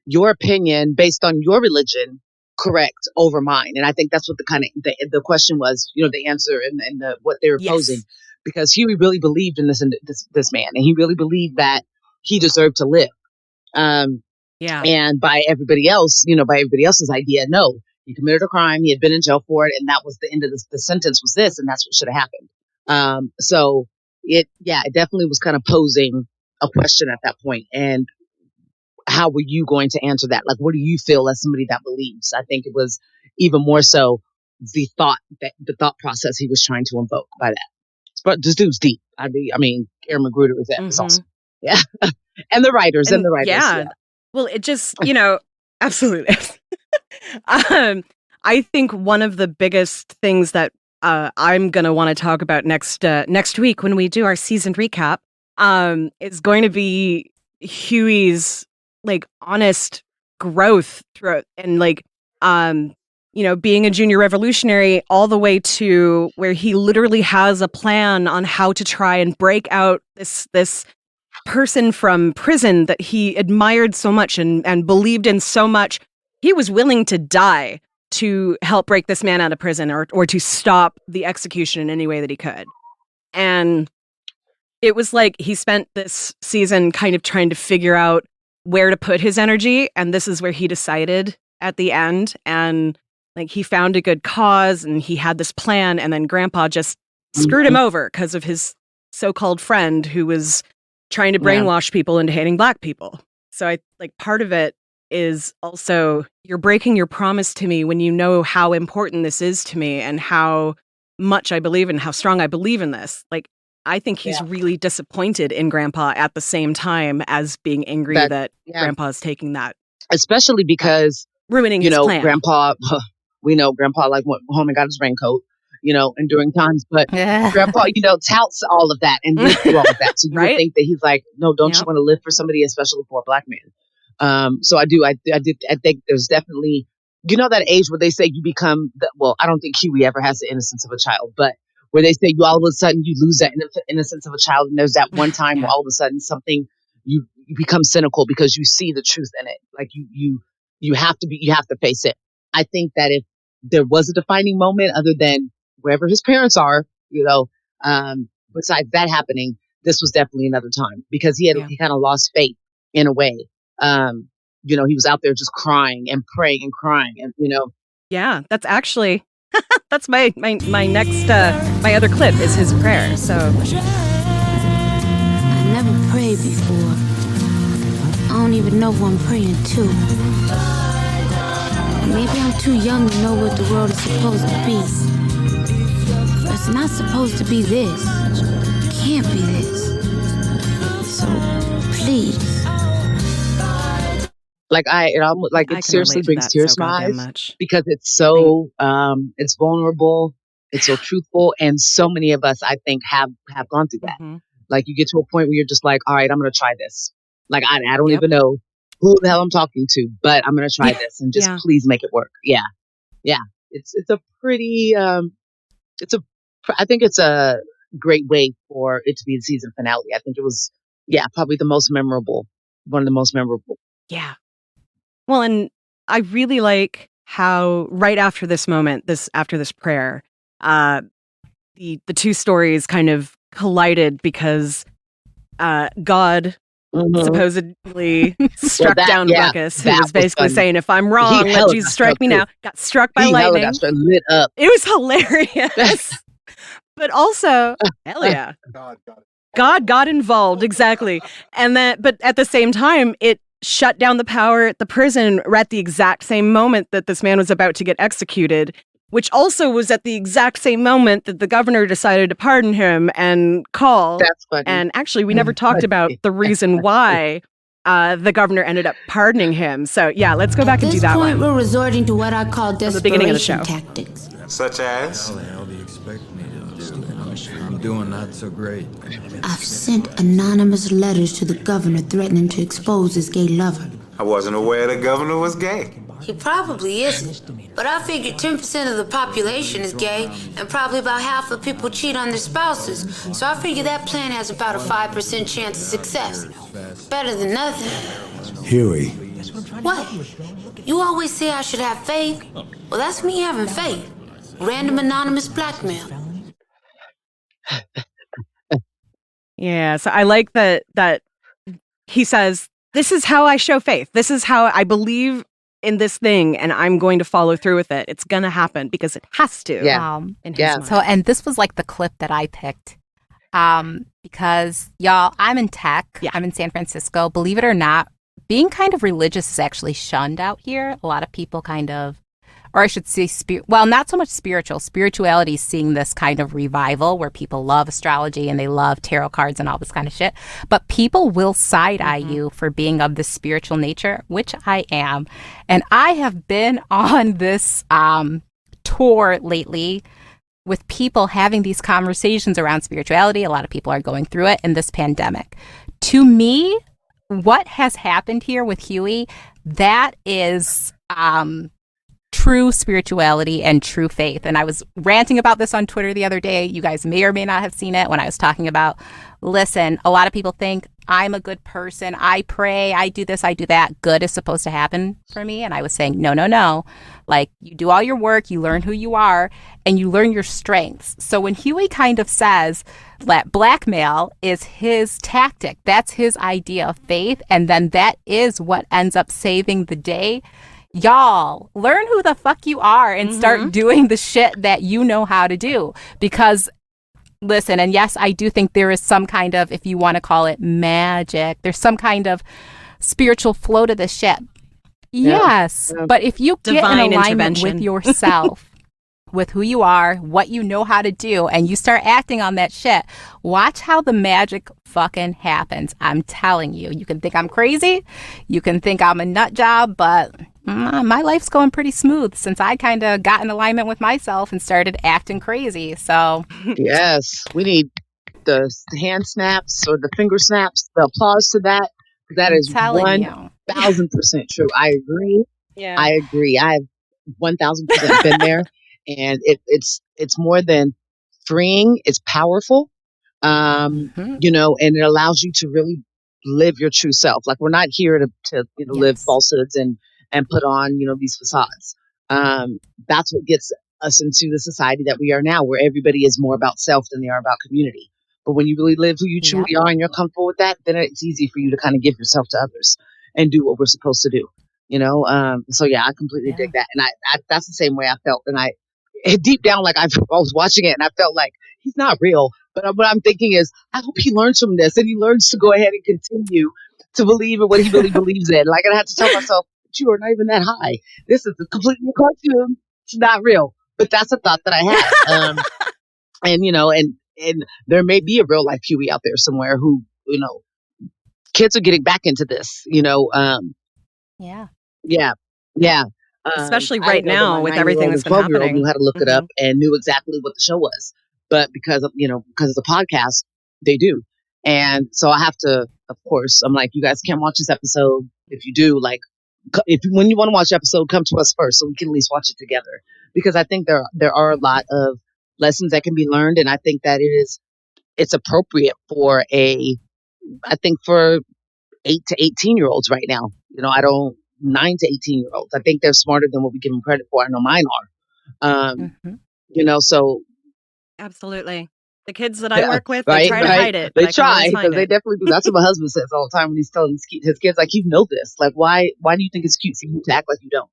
S7: your opinion based on your religion correct over mine? And I think that's what the question was, the answer and what they were posing, because he really believed in this man, and he really believed that he deserved to live. And by everybody else, by everybody else's idea, no. He committed a crime. He had been in jail for it, and that was the end of the sentence. Was this, and that's what should have happened. So it definitely was kind of posing a question at that point. And how were you going to answer that? Like, what do you feel as somebody that believes? I think it was even more so the thought process he was trying to invoke by that. But this dude's deep. I mean, Aaron Magruder was awesome. Yeah, and the writers. Yeah.
S5: Well, it just absolutely. I think one of the biggest things that I'm going to want to talk about next week when we do our season recap is going to be Huey's like honest growth throughout, and like being a junior revolutionary all the way to where he literally has a plan on how to try and break out this person from prison that he admired so much and believed in so much. He was willing to die to help break this man out of prison or to stop the execution in any way that he could. And it was like he spent this season kind of trying to figure out where to put his energy, and this is where he decided at the end. And like he found a good cause and he had this plan, and then Grandpa just screwed him over because of his so-called friend who was trying to brainwash people into hating Black people. So I like part of it is also you're breaking your promise to me when you know how important this is to me and how much I believe in, how strong I believe in this. Like, I think he's really disappointed in Grandpa at the same time as being angry that Grandpa's taking that.
S7: Especially because
S5: ruining his plan.
S7: Grandpa, we know Grandpa like went home and got his raincoat, and during times, but Grandpa, touts all of that and lives through all of that. So you would think that he's like, no, don't you want to live for somebody, especially for a Black man? So I do. I think there's definitely, that age where they say you become, I don't think Huey ever has the innocence of a child, but where they say you all of a sudden you lose that innocence of a child. And there's that one time where all of a sudden something, you become cynical because you see the truth in it. Like you have to face it. I think that if there was a defining moment other than wherever his parents are, besides that happening, this was definitely another time because he kind of lost faith in a way. He was out there just crying and praying and crying and,
S5: Yeah, that's actually, that's my next, my other clip is his prayer. So
S9: I never prayed before. I don't even know who I'm praying to. Maybe I'm too young to know what the world is supposed to be. It's not supposed to be this. It can't be this. So, please.
S7: It seriously brings tears to my eyes because it's so, it's vulnerable, it's so truthful, and so many of us, I think, have gone through that. Mm-hmm. Like you get to a point where you're just like, all right, I'm going to try this. Like I don't even know who the hell I'm talking to, but I'm going to try this and just please make it work. Yeah. Yeah. It's a pretty, I think it's a great way for it to be the season finale. I think it was, probably one of the most memorable.
S5: Yeah. Well, and I really like how right after this moment, after this prayer, the two stories kind of collided because God supposedly struck down Ruckus, who was basically saying, if I'm wrong, let Jesus strike me now. Got struck by lightning.
S7: Got lit up.
S5: It was hilarious. But also, hell yeah. God got involved, exactly. And but at the same time, it shut down the power at the prison at the exact same moment that this man was about to get executed, which also was at the exact same moment that the governor decided to pardon him and call.
S7: That's funny.
S5: And actually, we never talked about the reason why the governor ended up pardoning him. So yeah, let's go back and do that one.
S9: At this point, we're resorting to what I call desperation tactics.
S10: Such as?
S11: I'm doing not so great.
S9: I've sent anonymous letters to the governor threatening to expose his gay lover.
S10: I wasn't aware the governor was gay.
S9: He probably isn't, but I figured 10% of the population is gay, and probably about half of people cheat on their spouses, so I figure that plan has about a 5% chance of success. Better than nothing.
S11: Huey.
S9: What? You always say I should have faith? Well, that's me having faith. Random anonymous blackmail.
S5: Yeah, so I like that he says, this is how I show faith. This is how I believe in this thing, and I'm going to follow through with it. It's going to happen because it has to.
S7: Yeah.
S4: So, and this was like the clip that I picked because, y'all, I'm in tech. Yeah. I'm in San Francisco. Believe it or not, being kind of religious is actually shunned out here. A lot of people kind of, or I should say, not so much spiritual. Spirituality is seeing this kind of revival where people love astrology and they love tarot cards and all this kind of shit. But people will side-eye you for being of the spiritual nature, which I am. And I have been on this tour lately with people having these conversations around spirituality. A lot of people are going through it in this pandemic. To me, what has happened here with Huey, that is true spirituality and true faith. And I was ranting about this on Twitter the other day. You guys may or may not have seen it when I was talking about, listen, a lot of people think I'm a good person. I pray, I do this, I do that. Good is supposed to happen for me. And I was saying, no. Like, you do all your work, you learn who you are, and you learn your strengths. So when Huey kind of says that blackmail is his tactic, that's his idea of faith, and then that is what ends up saving the day, y'all, learn who the fuck you are and start doing the shit that you know how to do. Because, listen, and yes, I do think there is some kind of, if you want to call it magic, there's some kind of spiritual flow to this shit. Yes, but if you get in alignment with yourself, with who you are, what you know how to do, and you start acting on that shit, watch how the magic fucking happens. I'm telling you. You can think I'm crazy, you can think I'm a nut job, but my life's going pretty smooth since I kind of got in alignment with myself and started acting crazy. So
S7: yes, we need the hand snaps or the finger snaps, the applause to that. That is 1,000% true. I agree.
S5: Yeah,
S7: I agree. I've 1,000% been there, and it's more than freeing. It's powerful, and it allows you to really live your true self. Like, we're not here to live falsehoods and put on these facades. That's what gets us into the society that we are now, where everybody is more about self than they are about community. But when you really live who you truly are and you're comfortable with that, then it's easy for you to kind of give yourself to others and do what we're supposed to do, So yeah, I completely dig that. And I that's the same way I felt. And deep down, like, I was watching it and I felt like he's not real. But what I'm thinking is, I hope he learns from this and he learns to go ahead and continue to believe in what he really believes in. Like, I had to tell myself, you are not even that high. This is a completely cartoon. It's not real. But that's a thought that I had. And there may be a real life Huey out there somewhere who, kids are getting back into this,
S4: Yeah.
S5: Especially right now with everything that's been happening.
S7: Knew how to look it up and knew exactly what the show was. But because of the podcast, they do. And so I have to, of course, I'm like, you guys can't watch this episode. If you do, like, when you want to watch the episode, come to us first so we can at least watch it together. Because I think there are a lot of lessons that can be learned, and I think that it's appropriate for 8 to 18-year-olds right now. 9 to 18-year-olds. I think they're smarter than what we give them credit for. I know mine are. So
S5: absolutely. The kids that I work with, they
S7: right,
S5: try to hide it.
S7: They try, because they definitely do. That's what my husband says all the time when he's telling his kids, like, you know this. Like, why do you think it's cute for you to act like you don't?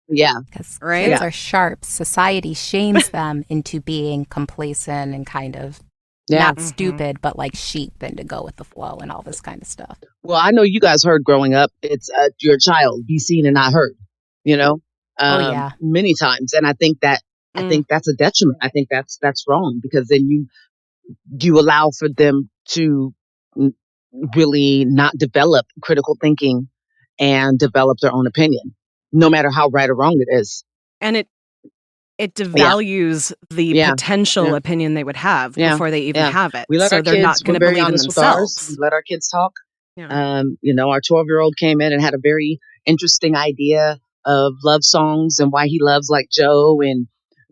S4: Because kids are sharp. Society shames them into being complacent and kind of not stupid, but like sheep, and to go with the flow and all this kind of stuff.
S7: Well, I know you guys heard growing up, it's you're a child, be seen and not heard, many times. And I think that's a detriment. I think that's wrong, because then you allow for them to really not develop critical thinking and develop their own opinion, no matter how right or wrong it is.
S5: And it devalues the potential opinion they would have before they even have it.
S7: We let
S5: so
S7: our
S5: they're
S7: kids,
S5: not going to believe in themselves.
S7: We let our kids talk.
S5: Yeah.
S7: Our 12-year-old came in and had a very interesting idea of love songs and why he loves, like, Joe and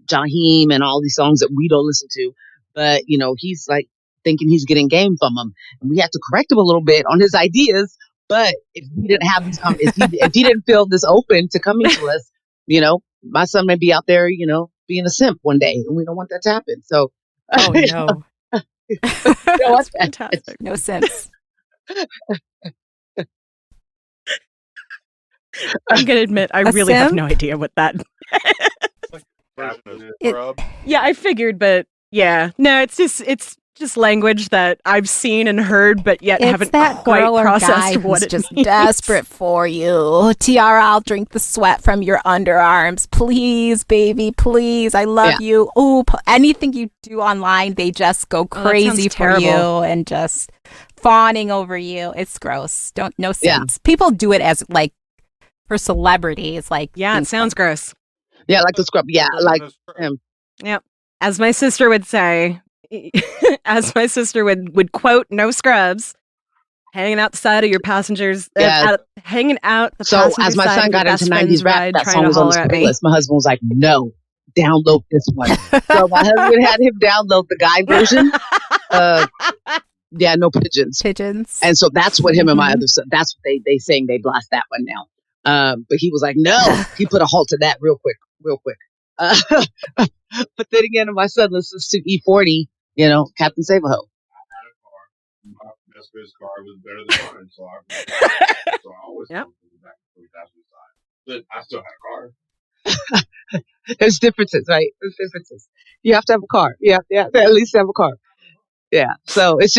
S7: Jaheim and all these songs that we don't listen to. But, he's like thinking he's getting game from them. And we had to correct him a little bit on his ideas. But if we didn't have these, if he didn't feel this open to coming to us, my son may be out there, being a simp one day, and we don't want that to happen. So,
S4: no.
S5: That's fantastic.
S4: No sense.
S5: I'm gonna admit, I really have no idea what that. Yeah, I figured, but no, it's just language that I've seen and heard, but yet haven't quite processed what it
S4: just
S5: means.
S4: Desperate for you. Tiara, I'll drink the sweat from your underarms. Please, baby, please. I love you. Oh, anything you do online, they just go crazy for you and just fawning over you. It's gross. No sense.
S7: Yeah.
S4: People do it as, like, for celebrities. Like,
S5: it sounds gross.
S7: Yeah, like the scrub. Yeah, like him.
S5: Yep. As my sister would say, as my sister would quote, no scrubs. hanging out the side of your passengers,
S7: Yeah.
S5: hanging out the
S7: So
S5: passenger
S7: as my
S5: side
S7: son
S5: of
S7: got
S5: your
S7: into
S5: best
S7: 90s
S5: friend's
S7: rap,
S5: ride,
S7: that
S5: trying
S7: song
S5: to
S7: was on
S5: holler
S7: the
S5: at me.
S7: playlist. My husband was like, no, download this one. So my husband had him download the guy version. No pigeons.
S4: Pigeons.
S7: And so that's what him and my other son, that's what they sing. They blast that one now. But he was like, no, he put a halt to that real quick. But then again, my son listens to E40, Captain Save-A-Ho.
S6: I had a car. My best friend's car was better than mine, so I always come to the back of the passenger side. But I still had a car.
S7: There's differences, right? There's differences. You have to have a car. You have to at least have a car. Yeah. So it's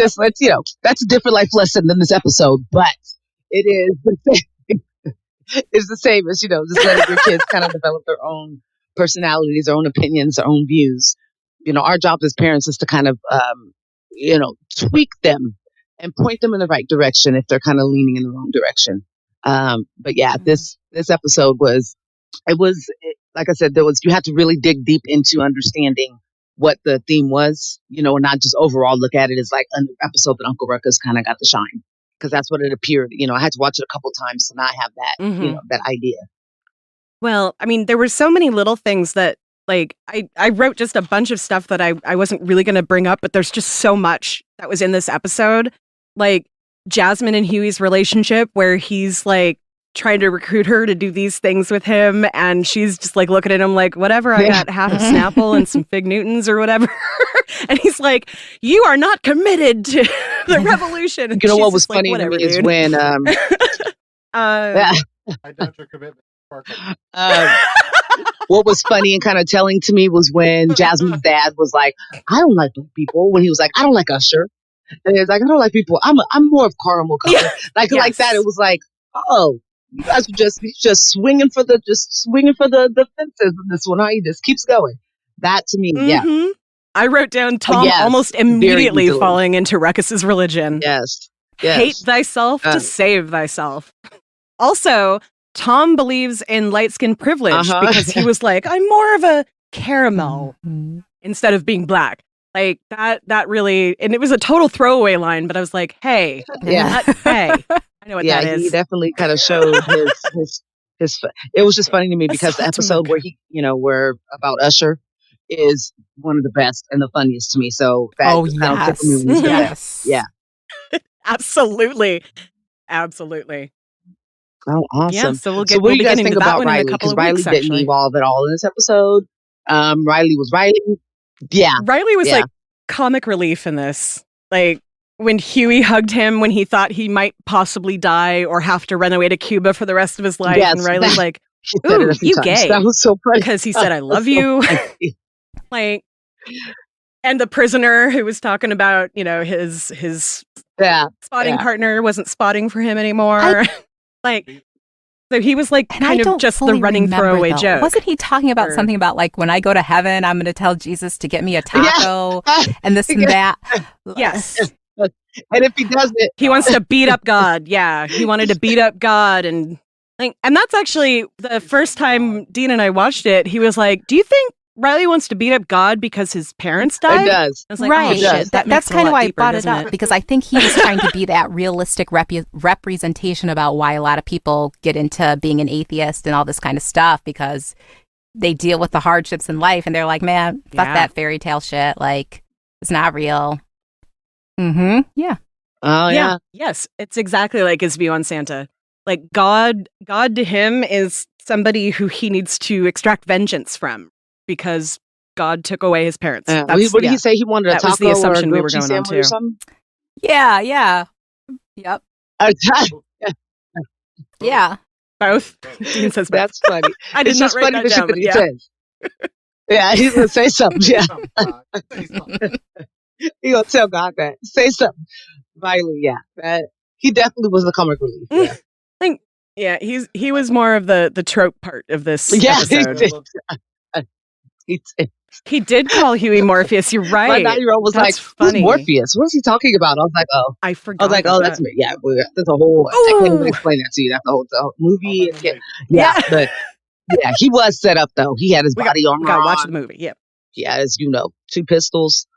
S7: that's a different life lesson than this episode, but it is the same. It's the same as, just letting your kids kind of develop their own personalities, their own opinions, their own views. Our job as parents is to kind of, tweak them and point them in the right direction if they're kind of leaning in the wrong direction. But yeah, this episode like I said, you had to really dig deep into understanding what the theme was, and not just overall look at it as like an episode that Uncle Ruckus kind of got to shine, because that's what it appeared. I had to watch it a couple times to not have that, that idea.
S5: Well, I mean, there were so many little things that, like, I wrote just a bunch of stuff that I wasn't really going to bring up, but there's just so much that was in this episode. Like Jasmine and Huey's relationship, where he's like trying to recruit her to do these things with him, and she's just like looking at him like, whatever, I got half a Snapple and some Fig Newtons or whatever. And he's like, you are not committed to the revolution. And
S7: what was funny to me is when
S6: I doubt your commitment.
S7: What was funny and kind of telling to me was when Jasmine's dad was like, I don't like black people. When he was like, I don't like Usher. And he was like, I don't like people. I'm more of caramel color.
S5: Yeah.
S7: Like that. It was like, oh, you guys were just swinging for the fences in this one. Huh? He just keeps going. That to me, yeah.
S5: I wrote down Tom almost immediately falling into Ruckus's religion.
S7: Yes.
S5: Hate thyself to save thyself. Also, Tom believes in light skin privilege because he was like, I'm more of a caramel instead of being black. Like that really, and it was a total throwaway line, but I was like, hey, hey. I know what that is.
S7: He definitely kind of showed his. It was just funny to me because the episode where where about Usher is one of the best and the funniest to me. So
S4: yes.
S7: Yeah,
S5: absolutely.
S7: Oh, awesome!
S5: Yeah, so
S7: what do you guys think about Riley? Because Riley didn't evolve at all in this episode. Riley was Riley. Yeah,
S5: Riley was like comic relief in this. Like, when Huey hugged him when he thought he might possibly die or have to run away to Cuba for the rest of his life. And Riley's like, ooh, you gay.
S7: That was so funny.
S5: Because he said, I love you. Like, and the prisoner who was talking about, his spotting partner wasn't spotting for him anymore. So he was like kind of just the running throwaway joke.
S4: Wasn't he talking about something about like, when I go to heaven, I'm going to tell Jesus to get me a taco and this and that?
S5: Yes.
S7: And if he does it,
S5: he wants to beat up God. Yeah, he wanted to beat up God, and that's actually the first time Dean and I watched it. He was like, "Do you think Riley wants to beat up God because his parents died?"
S7: It does.
S5: I was like,
S4: right.
S5: Oh, shit,
S4: That's kind of why I brought it
S5: deeper,
S4: up, because I think he was trying to be that realistic representation about why a lot of people get into being an atheist and all this kind of stuff, because they deal with the hardships in life and they're like, man, fuck that fairy tale shit. Like, it's not real. Yeah.
S7: Oh, yeah.
S5: Yes. It's exactly like his view on Santa. Like, God to him is somebody who he needs to extract vengeance from because God took away his parents.
S7: What did he say? He wanted a taco
S5: was the assumption
S7: or a
S5: we were going on to.
S7: or something?
S4: Yeah. Yep. Yeah.
S5: Both. Dean says both.
S7: That's funny.
S5: I did
S7: it's
S5: not
S7: just
S5: write
S7: funny
S5: that
S7: the
S5: down,
S7: shit that he
S5: yeah.
S7: says. Yeah, he's going to say something. Yeah. He's going to tell God that. Say something. Riley, yeah. He definitely was the comic relief. Yeah.
S5: He was more of the trope part of this episode. He did call Huey Morpheus. You're right.
S7: My 9-year-old was
S5: that's
S7: like,
S5: funny.
S7: Who's Morpheus? What is he talking about? I was like, oh.
S5: I forgot.
S7: I was like, oh, that's me. Yeah, that's a whole. I can't even explain that to you. That's the whole movie. But yeah, he was set up though. He had his body armor.
S5: We gotta
S7: on.
S5: watch the movie. Yeah.
S7: He had his, 2 pistols.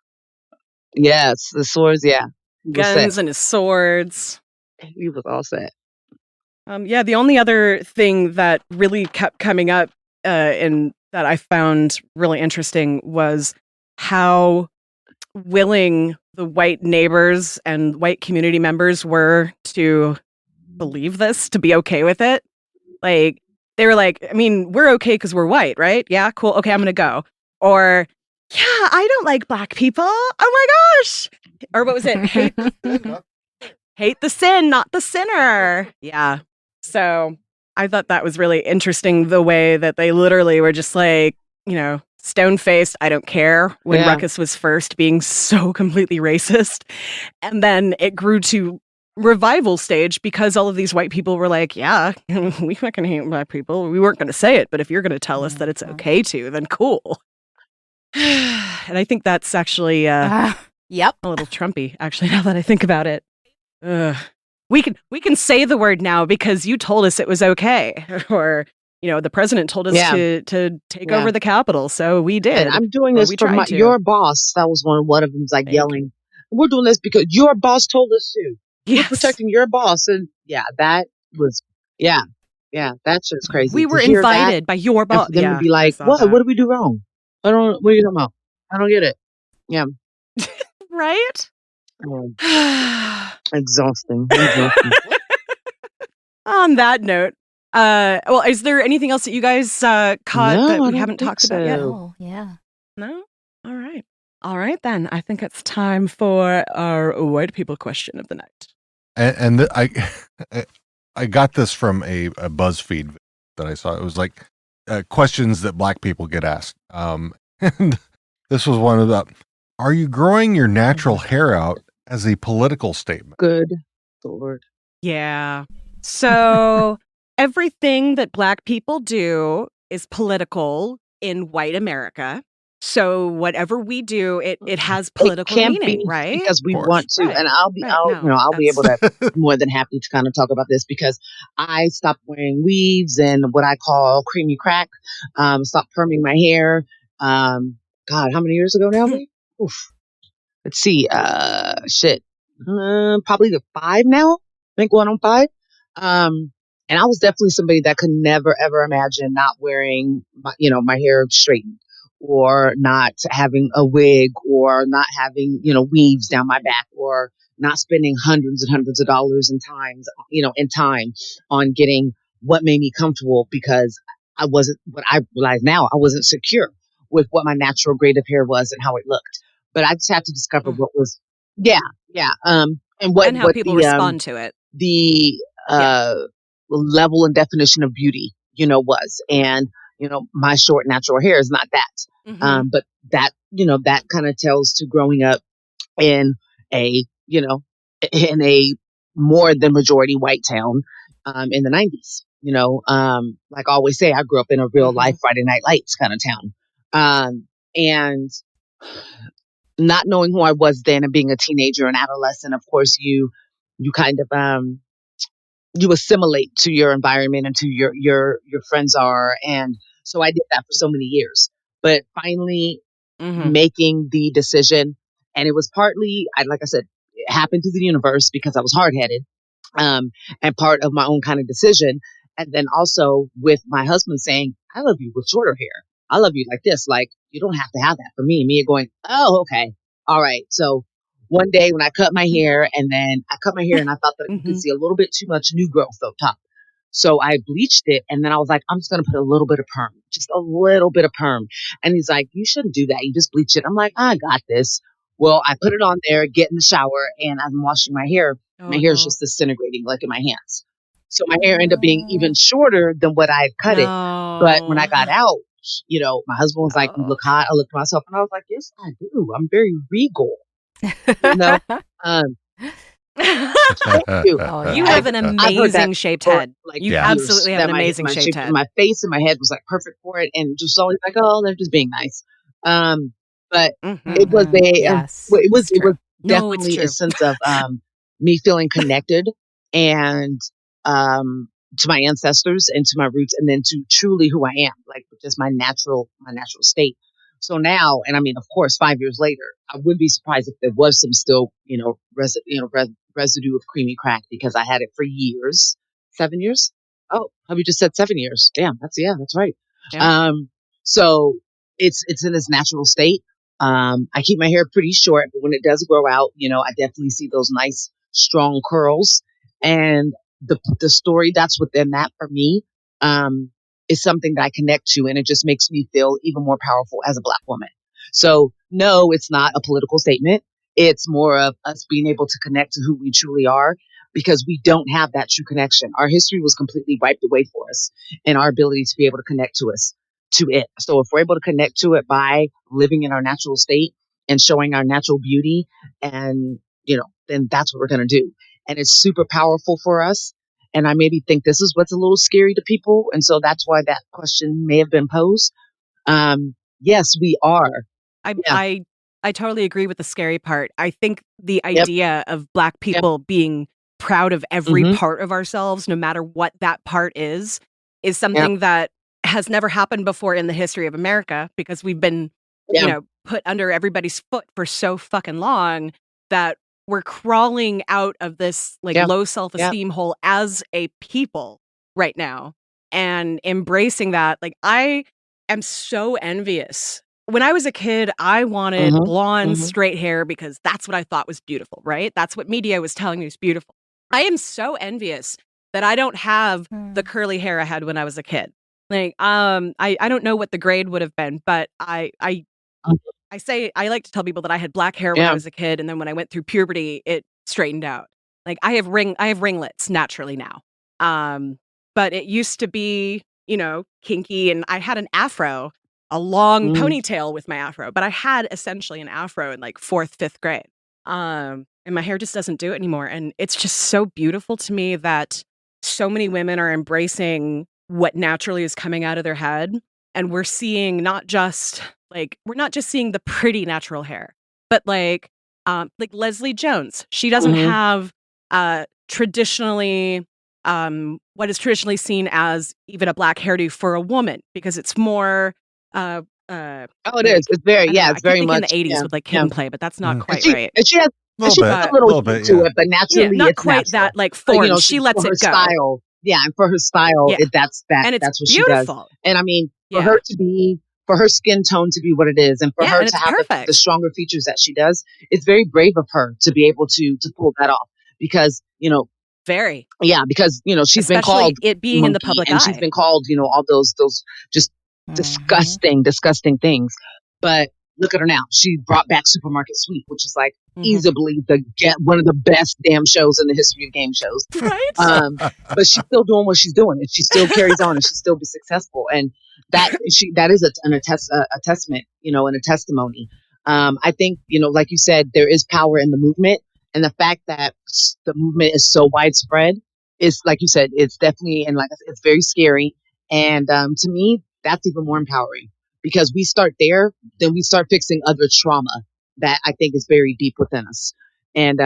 S7: Yes, the swords. Yeah,
S5: Guns and his swords.
S7: He was all set.
S5: Yeah, the only other thing that really kept coming up and that I found really interesting was how willing the white neighbors and white community members were to believe this, to be okay with it. Like, they were like, I mean, we're okay because we're white, right? Yeah, cool. Okay, I'm going to go. Or, yeah, I don't like black people. Oh my gosh. Or what was it? Hate the sin, not the sinner. Yeah. So I thought that was really interesting, the way that they literally were just like, stone-faced, I don't care, when Ruckus was first being so completely racist. And then it grew to revival stage because all of these white people were like, yeah, we fucking hate black people. We weren't going to say it, but if you're going to tell us that it's okay to, then cool. And I think that's actually
S4: Yep.
S5: a little Trumpy, actually, now that I think about it. We can say the word now because you told us it was okay, or the president told us to take over the Capitol, so we did.
S7: And I'm doing this for your boss. That was one of them's like yelling. We're doing this because your boss told us to.
S5: Yes.
S7: We're protecting your boss, and that was that's just crazy.
S5: We were invited by your boss.
S7: Then we'd be like, what? What did we do wrong? I don't. What are you talking about? I don't get it. Yeah.
S5: Right.
S7: Exhausting.
S5: On that note, well, is there anything else that you guys caught that we haven't talked about yet?
S4: Oh, yeah.
S5: No? All right, then. I think it's time for our white people question of the night.
S12: I got this from a BuzzFeed that I saw. It was like questions that black people get asked. And this was one of the, are you growing your natural hair out as a political statement?
S7: Good Lord.
S5: Yeah. So everything that black people do is political in white America. So whatever we do, it has political meaning, right?
S7: Because we want to, and I'll be able to more than happy to kind of talk about this because I stopped wearing weaves and what I call creamy crack. Stopped perming my hair. God, how many years ago now? Oof. Let's see. Probably 5 now. I think going on 5. And I was definitely somebody that could never ever imagine not wearing my hair straightened, or not having a wig, or not having, weaves down my back, or not spending hundreds and hundreds of dollars in time on getting what made me comfortable, because I wasn't, what I realize now, I wasn't secure with what my natural grade of hair was and how it looked. But I just had to discover what was, and
S5: how people respond to it.
S7: The level and definition of beauty, was. And my short natural hair is not that.
S5: Mm-hmm.
S7: But that, that kind of tells to growing up in a more than majority white town, in the 90s, like I always say, I grew up in a real life Friday Night Lights kind of town. And not knowing who I was then and being a teenager and adolescent, of course, you kind of, you assimilate to your environment and to your friends are. And so I did that for so many years, but finally making the decision. And it was partly, like I said, it happened through the universe because I was hard-headed, and part of my own kind of decision. And then also with my husband saying, I love you with shorter hair. I love you like this. Like, you don't have to have that for me. Me going, oh, okay. All right. So one day when I cut my hair, and then I cut my hair and I thought that you could see a little bit too much new growth up top. So I bleached it, and then I was like, I'm just going to put a little bit of perm, just a little bit of perm. And he's like, you shouldn't do that. You just bleach it. I'm like, I got this. Well, I put it on there, get in the shower, and I'm washing my hair. My hair is just disintegrating like in my hands. So my hair ended up being even shorter than what I had cut it. But when I got out, my husband was like, you look hot. I looked at myself and I was like, yes, I do. I'm very regal. Thank you.
S5: You have an amazing shaped head. You absolutely have an amazing shaped head.
S7: My face and my head was like perfect for it, and just always like, oh, they're just being nice. But it was it was definitely a sense of me feeling connected and to my ancestors and to my roots, and then to truly who I am, like just my natural state. So now, and I mean, of course, 5 years later, I wouldn't be surprised if there was some still, residue of creamy crack because I had it for years. 7 years? Oh, have you just said 7 years? Damn, that's right.
S5: Yeah.
S7: So it's in its natural state. I keep my hair pretty short, but when it does grow out, I definitely see those nice, strong curls. And the story that's within that for me, is something that I connect to, and it just makes me feel even more powerful as a Black woman. So no, it's not a political statement. It's more of us being able to connect to who we truly are, because we don't have that true connection. Our history was completely wiped away for us, and our ability to be able to connect to it. So if we're able to connect to it by living in our natural state and showing our natural beauty, and then that's what we're going to do. And it's super powerful for us. And I maybe think this is what's a little scary to people. And so that's why that question may have been posed. Yes, we are.
S5: I totally agree with the scary part. I think the idea of Black people being proud of every part of ourselves, no matter what that part is something that has never happened before in the history of America, because we've been, put under everybody's foot for so fucking long that we're crawling out of this low self-esteem hole as a people right now and embracing that. I am so envious. When I was a kid, I wanted blonde, straight hair because that's what I thought was beautiful, right? That's what media was telling me was beautiful. I am so envious that I don't have the curly hair I had when I was a kid. I don't know what the grade would have been, but I like to tell people that I had black hair when I was a kid, and then when I went through puberty, it straightened out. I have ringlets naturally now. But it used to be, kinky, and I had an afro, a long ponytail with my afro, but I had essentially an afro in 4th, 5th grade. And my hair just doesn't do it anymore. And it's just so beautiful to me that so many women are embracing what naturally is coming out of their head. And we're seeing we're not just seeing the pretty natural hair, but like Leslie Jones. She doesn't have traditionally what is traditionally seen as even a black hairdo for a woman, because it's more
S7: it is. It's very it's very much
S5: in the 80s with Kid and Play, but that's not quite right.
S7: And she has a little bit to it, but naturally
S5: not
S7: it's
S5: quite
S7: natural.
S5: that form. She lets it go.
S7: Style. Yeah, and for her style, that's
S5: and
S7: that's what
S5: beautiful.
S7: She does. And I mean, for her to be, for her skin tone to be what it is, and for her to have the stronger features that she does, it's very brave of her to be able to pull that off. Because because she's been called
S5: it being in the public
S7: and
S5: eye.
S7: she's been called all those just disgusting things. But look at her now. She brought back Supermarket Sweep, which is easily one of the best damn shows in the history of game shows.
S5: Right.
S7: But she's still doing what she's doing, and she still carries on, and she still be successful. And that is a testament, and a testimony. I think, like you said, there is power in the movement, and the fact that the movement is so widespread is, like you said, it's definitely, and it's very scary. And to me, that's even more empowering, because we start there, then we start fixing other trauma that I think is very deep within us. And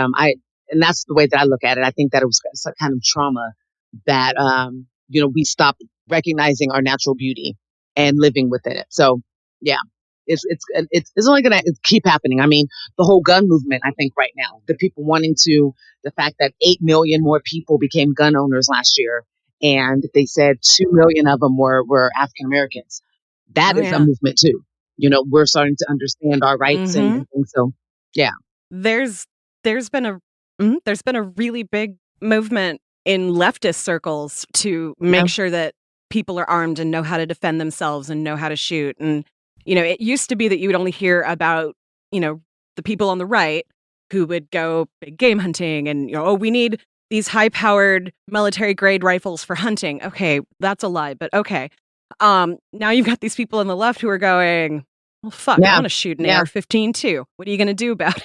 S7: that's the way that I look at it. I think that it was a kind of trauma that we stopped recognizing our natural beauty and living within it. So it's only going to keep happening. I mean, the whole gun movement, I think right now, the people the fact that 8 million more people became gun owners last year, and they said 2 million of them were African Americans. That is a movement too. We're starting to understand our rights and so,
S5: There's been a really big movement in leftist circles to make sure that people are armed and know how to defend themselves and know how to shoot. And, it used to be that you would only hear about, the people on the right who would go big game hunting and, we need these high-powered military-grade rifles for hunting. Okay, that's a lie, but okay. Now you've got these people on the left who are going, well, fuck, I want to shoot an AR-15 too. What are you going to do about it?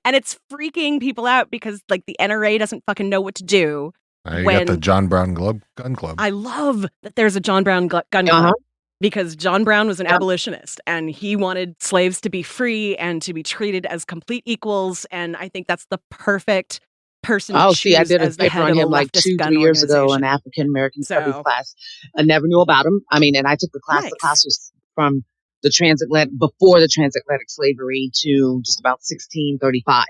S5: And it's freaking people out because the NRA doesn't fucking know what to do.
S12: You got the John Brown Gun Club.
S5: I love that there's a John Brown Gun Club, because John Brown was an abolitionist, and he wanted slaves to be free and to be treated as complete equals. And I think that's the perfect person to choose
S7: I did a
S5: as the
S7: paper
S5: head
S7: on
S5: of a
S7: him
S5: leftist gun
S7: 2-3 years ago, an
S5: organization.
S7: African American studies class. I never knew about him. I mean, and I took the class.
S5: Nice.
S7: The class was from before the transatlantic slavery to just about 1635.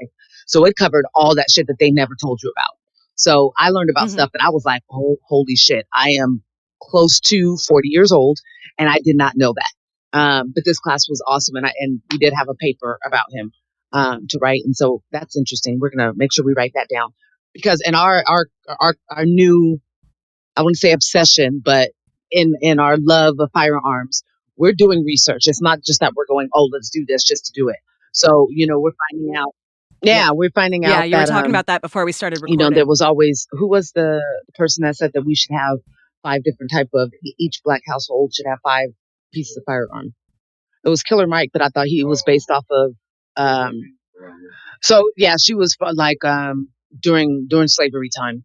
S7: So it covered all that shit that they never told you about. So I learned about stuff that I was like, oh, holy shit. I am close to 40 years old and I did not know that. But this class was awesome. And we did have a paper about him to write. And so that's interesting. We're going to make sure we write that down because in our new, I wouldn't say obsession, but in our love of firearms, we're doing research. It's not just that we're going, oh, let's do this just to do it. So, we're finding out. Yeah, we're finding out.
S5: Yeah, you were talking about that before we started recording.
S7: There was always, who was the person that said that we should have 5 different type of, each Black household should have 5 pieces of firearm. It was Killer Mike, but I thought he was based off of, so yeah, she was like, during slavery time.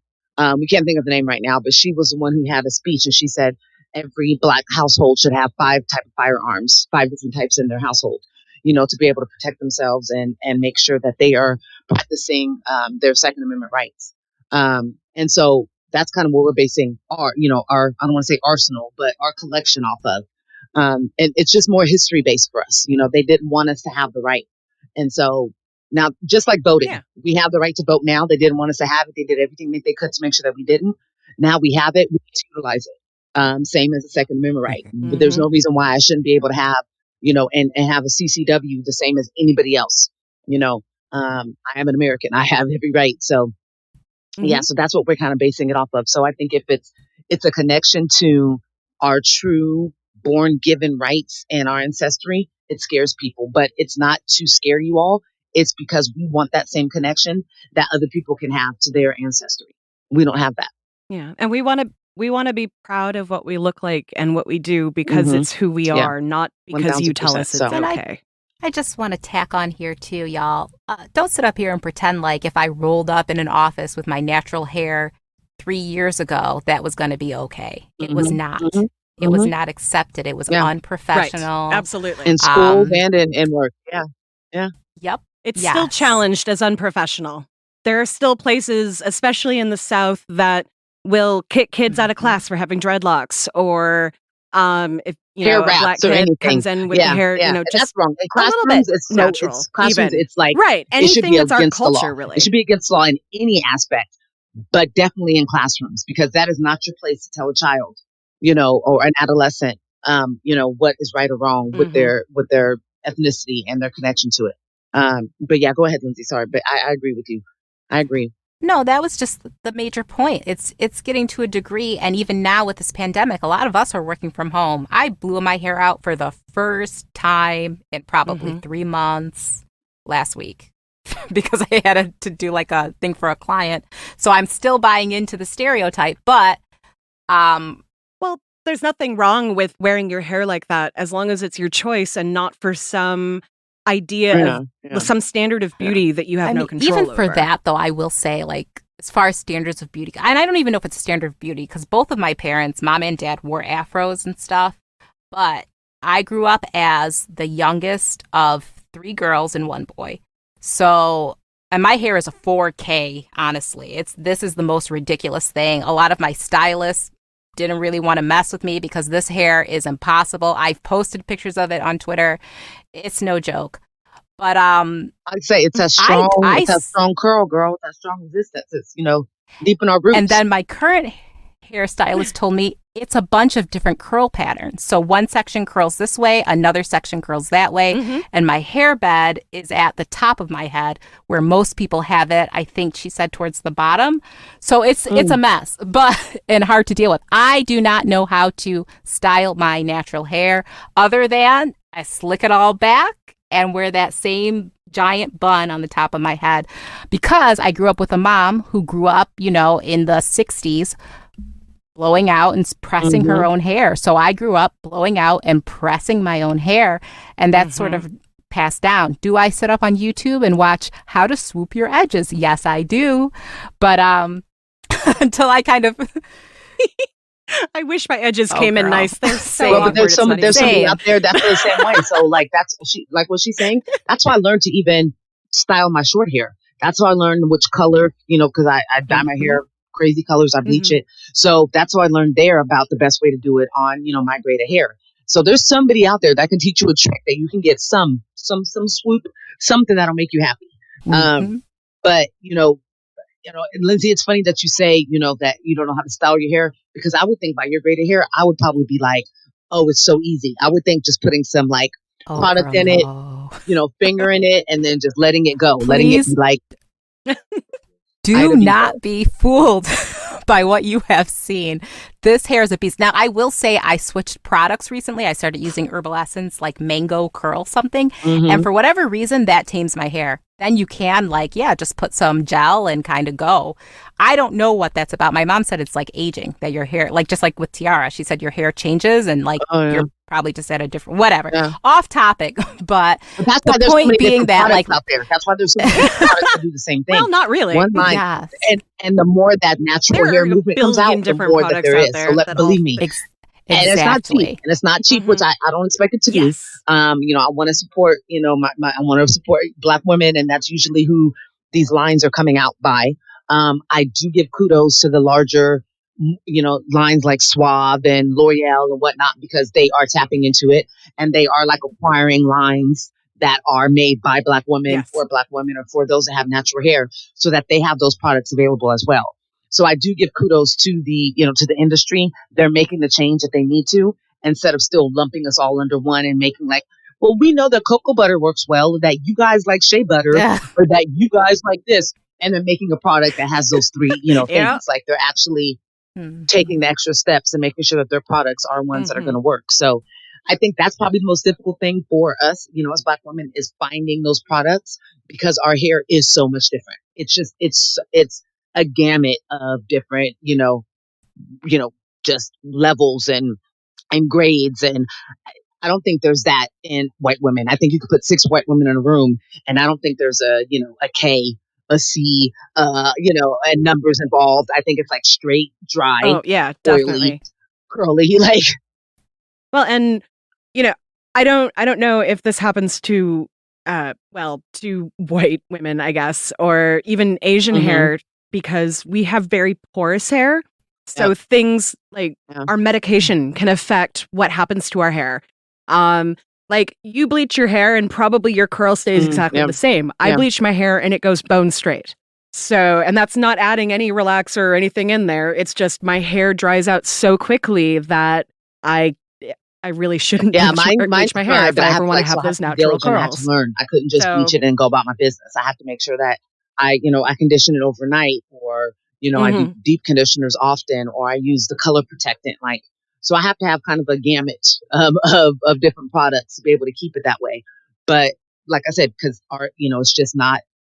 S7: We can't think of the name right now, but she was the one who had a speech and she said every Black household should have 5 type of firearms, 5 different types in their household, to be able to protect themselves and make sure that they are practicing their Second Amendment rights. And so that's kind of what we're basing our, I don't want to say arsenal, but our collection off of. And it's just more history based for us. They didn't want us to have the right. And so now, just like voting, we have the right to vote now. They didn't want us to have it. They did everything that they could to make sure that we didn't. Now we have it. We need to utilize it. Same as the Second Amendment right. But there's no reason why I shouldn't be able to have, and have a CCW the same as anybody else. I am an American. I have every right. So, yeah, so that's what we're kind of basing it off of. So I think if it's a connection to our true born given rights and our ancestry, it scares people. But it's not to scare you all. It's because we want that same connection that other people can have to their ancestry. We don't have that.
S5: Yeah, and we want to be proud of what we look like and what we do because it's who we are, not because you tell us it's okay.
S4: I just want to tack on here too, y'all. Don't sit up here and pretend like if I rolled up in an office with my natural hair 3 years ago, that was going to be okay. It was not. It was not accepted. It was unprofessional.
S5: Right. Absolutely.
S7: In schools and in work. Yeah.
S4: Yep.
S5: It's still challenged as unprofessional. There are still places, especially in the South, that will kick kids out of class for having dreadlocks, or if
S7: hair
S5: a Black kid comes in with the hair, just
S7: that's wrong. In
S5: a little bit
S7: it's
S5: natural.
S7: Classrooms, it's like
S5: anything that's our culture, really.
S7: It should be against the law in any aspect, but definitely in classrooms because that is not your place to tell a child, or an adolescent, what is right or wrong with their ethnicity and their connection to it. But yeah, go ahead, Lindsay. Sorry, but I agree with you. I agree.
S4: No, that was just the major point. It's getting to a degree, and even now with this pandemic, a lot of us are working from home. I blew my hair out for the first time in probably 3 months last week because I had to do like a thing for a client. So I'm still buying into the stereotype, but
S5: well, there's nothing wrong with wearing your hair like that as long as it's your choice and not for some idea of some standard of beauty that you have no control
S4: even for
S5: over.
S4: that, though, I will say, like, as far as standards of beauty, and I don't even know if it's a standard of beauty because both of my parents, mom and dad, wore afros and stuff, but I grew up as the youngest of 3 girls and 1 boy. So, and my hair is a 4K, honestly. This is the most ridiculous thing. A lot of my stylists didn't really want to mess with me because this hair is impossible. I've posted pictures of it on Twitter. It's no joke. But
S7: I'd say it's a strong, it's a strong curl, girl. It's a strong resistance. It's deep in our roots.
S4: And then my current hairstylist told me it's a bunch of different curl patterns. So one section curls this way, another section curls that way, and my hair bed is at the top of my head where most people have it. I think she said towards the bottom. So it's a mess, and hard to deal with. I do not know how to style my natural hair other than I slick it all back and wear that same giant bun on the top of my head because I grew up with a mom who grew up, in the 60s, blowing out and pressing her own hair. So I grew up blowing out and pressing my own hair, and that's sort of passed down. Do I sit up on YouTube and watch how to swoop your edges? Yes, I do. But until I kind of...
S5: I wish my edges came in nice. They're so
S7: well, but there's somebody out there that feels the same way. So like what she's saying. That's why I learned to even style my short hair. That's how I learned which color, because I dye my hair crazy colors. I bleach it. So that's how I learned there about the best way to do it on, my grade of hair. So there's somebody out there that can teach you a trick that you can get some swoop, something that'll make you happy. But, and Lindsay, it's funny that you say, that you don't know how to style your hair, because I would think by your grade of hair, I would probably be like, oh, it's so easy. I would think just putting some like product in it, finger in it, and then just letting it go, letting it be like.
S4: Do not be fooled by what you have seen. This hair is a beast. Now, I will say I switched products recently. I started using Herbal Essence, like Mango Curl something. And for whatever reason, that tames my hair. Then you can just put some gel and kind of go. I don't know what that's about. My mom said it's like aging, that your hair, like just like with Tiara, she said your hair changes and you're probably just at a different, whatever. Yeah. Off topic, but
S7: that's why
S4: the point being that
S7: out there. That's why there's so many products that do the same thing.
S5: Well, not really.
S7: One line, and the more that natural hair movement comes out, the more that there is. So believe me. And it's not cheap. And it's not cheap, which I don't expect it to be. I want to support, I want to support Black women, and that's usually who these lines are coming out by. I do give kudos to the larger, lines like Suave and L'Oreal and whatnot, because they are tapping into it, and they are like acquiring lines that are made by Black women for Black women, or for those that have natural hair, so that they have those products available as well. So I do give kudos to the industry. They're making the change that they need to, instead of still lumping us all under one and making like, well, we know that cocoa butter works well, that you guys like shea butter, or that you guys like this, and then making a product that has those three, things. Like they're actually taking the extra steps and making sure that their products are ones that are going to work. So I think that's probably the most difficult thing for us, as Black women, is finding those products, because our hair is so much different. It's just, it's a gamut of different, just levels and grades. And I don't think there's that in white women. I think you could put 6 white women in a room, and I don't think there's a K, a C, and numbers involved. I think it's like straight, dry,
S5: definitely
S7: oily, curly, like.
S5: Well, and I don't know if this happens to to white women, I guess, or even Asian hair, because we have very porous hair. So things like our medication can affect what happens to our hair. Like you bleach your hair and probably your curl stays exactly the same. I bleach my hair and it goes bone straight. So, and that's not adding any relaxer or anything in there. It's just my hair dries out so quickly that I really shouldn't bleach my hair if I ever want to have those natural curls.
S7: I have to learn. I couldn't just bleach it and go about my business. I have to make sure that I condition it overnight, or, I do deep conditioners often, or I use the color protectant. So I have to have kind of a gamut of different products to be able to keep it that way. But like I said, because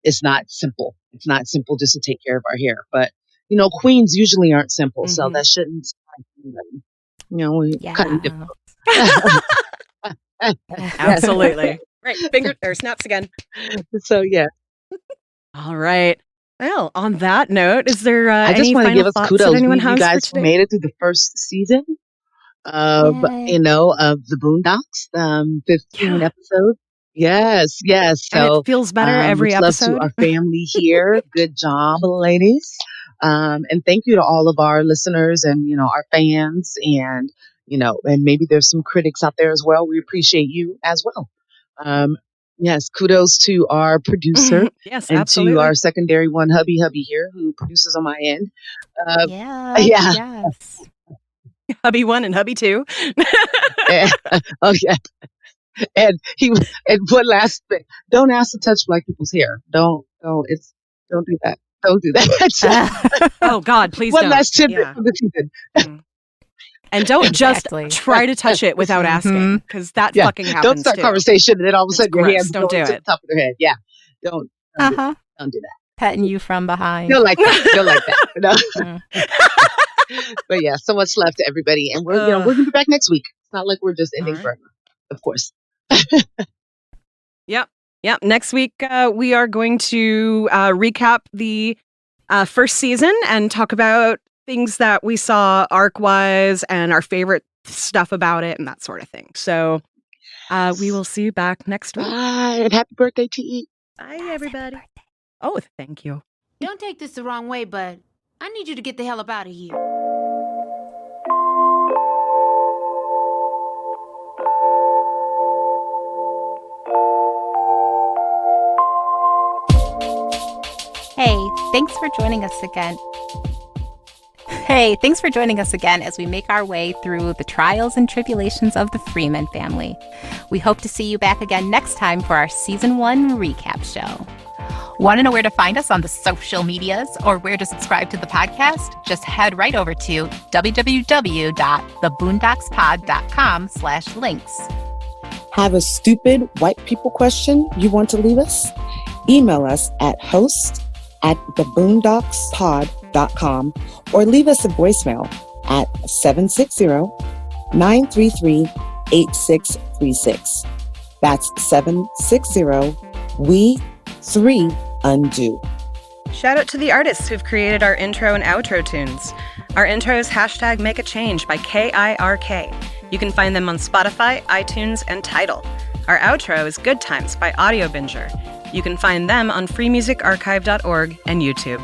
S7: it's not simple. It's not simple just to take care of our hair. But, queens usually aren't simple. So that shouldn't, cutting difficult.
S5: Absolutely. Right. Finger or snaps again.
S7: So, yeah.
S5: All right. Well, on that note, is there
S7: I just want to give us kudos. You guys made it through the first season of the Boondocks, 15 episodes. Yes. So
S5: and it feels better every episode.
S7: Love to our family here. Good job, ladies. And thank you to all of our listeners and, our fans, and, and maybe there's some critics out there as well. We appreciate you as well. Yes, kudos to our producer.
S5: Yes,
S7: and
S5: absolutely.
S7: to our secondary one, hubby here, who produces on my end.
S4: Yes.
S5: Hubby 1 and hubby 2.
S7: Oh yeah. And one last thing: don't ask to touch Black people's hair. Don't do that. Don't do that.
S5: Oh God, please
S7: one
S5: don't.
S7: Last tidbit from the season.
S5: And don't just try to touch it without asking, because that fucking happens.
S7: Don't start conversation and then all of a sudden your hands
S5: don't do
S7: to
S5: it.
S7: the top of their head. Yeah, don't do that.
S4: Petting you from behind.
S7: Don't like that. But yeah, so much love to everybody, and we're gonna be back next week. It's not like we're just ending forever, of course.
S5: Yep. Next week we are going to recap the first season and talk about things that we saw arc-wise and our favorite stuff about it and that sort of thing. So we will see you back next week.
S7: Bye, and happy birthday to you.
S5: Bye, everybody. Oh, thank you.
S9: Don't take this the wrong way, but I need you to get the hell up out of here.
S4: thanks for joining us again. Hey, thanks for joining us again as we make our way through the trials and tribulations of the Freeman family. We hope to see you back again next time for our Season 1 recap show. Want to know where to find us on the social medias or where to subscribe to the podcast? Just head right over to www.theboondockspod.com/links.
S13: Have a stupid white people question you want to leave us? Email us at host@theboondockspod.com or leave us a voicemail at 760-933-8636. That's 760-we-3-undo.
S5: Shout out to the artists who've created our intro and outro tunes. Our intro is #MakeAChange by KIRK. You can find them on Spotify, iTunes, and Tidal. Our outro is Good Times by Audio Binger. You can find them on freemusicarchive.org and YouTube.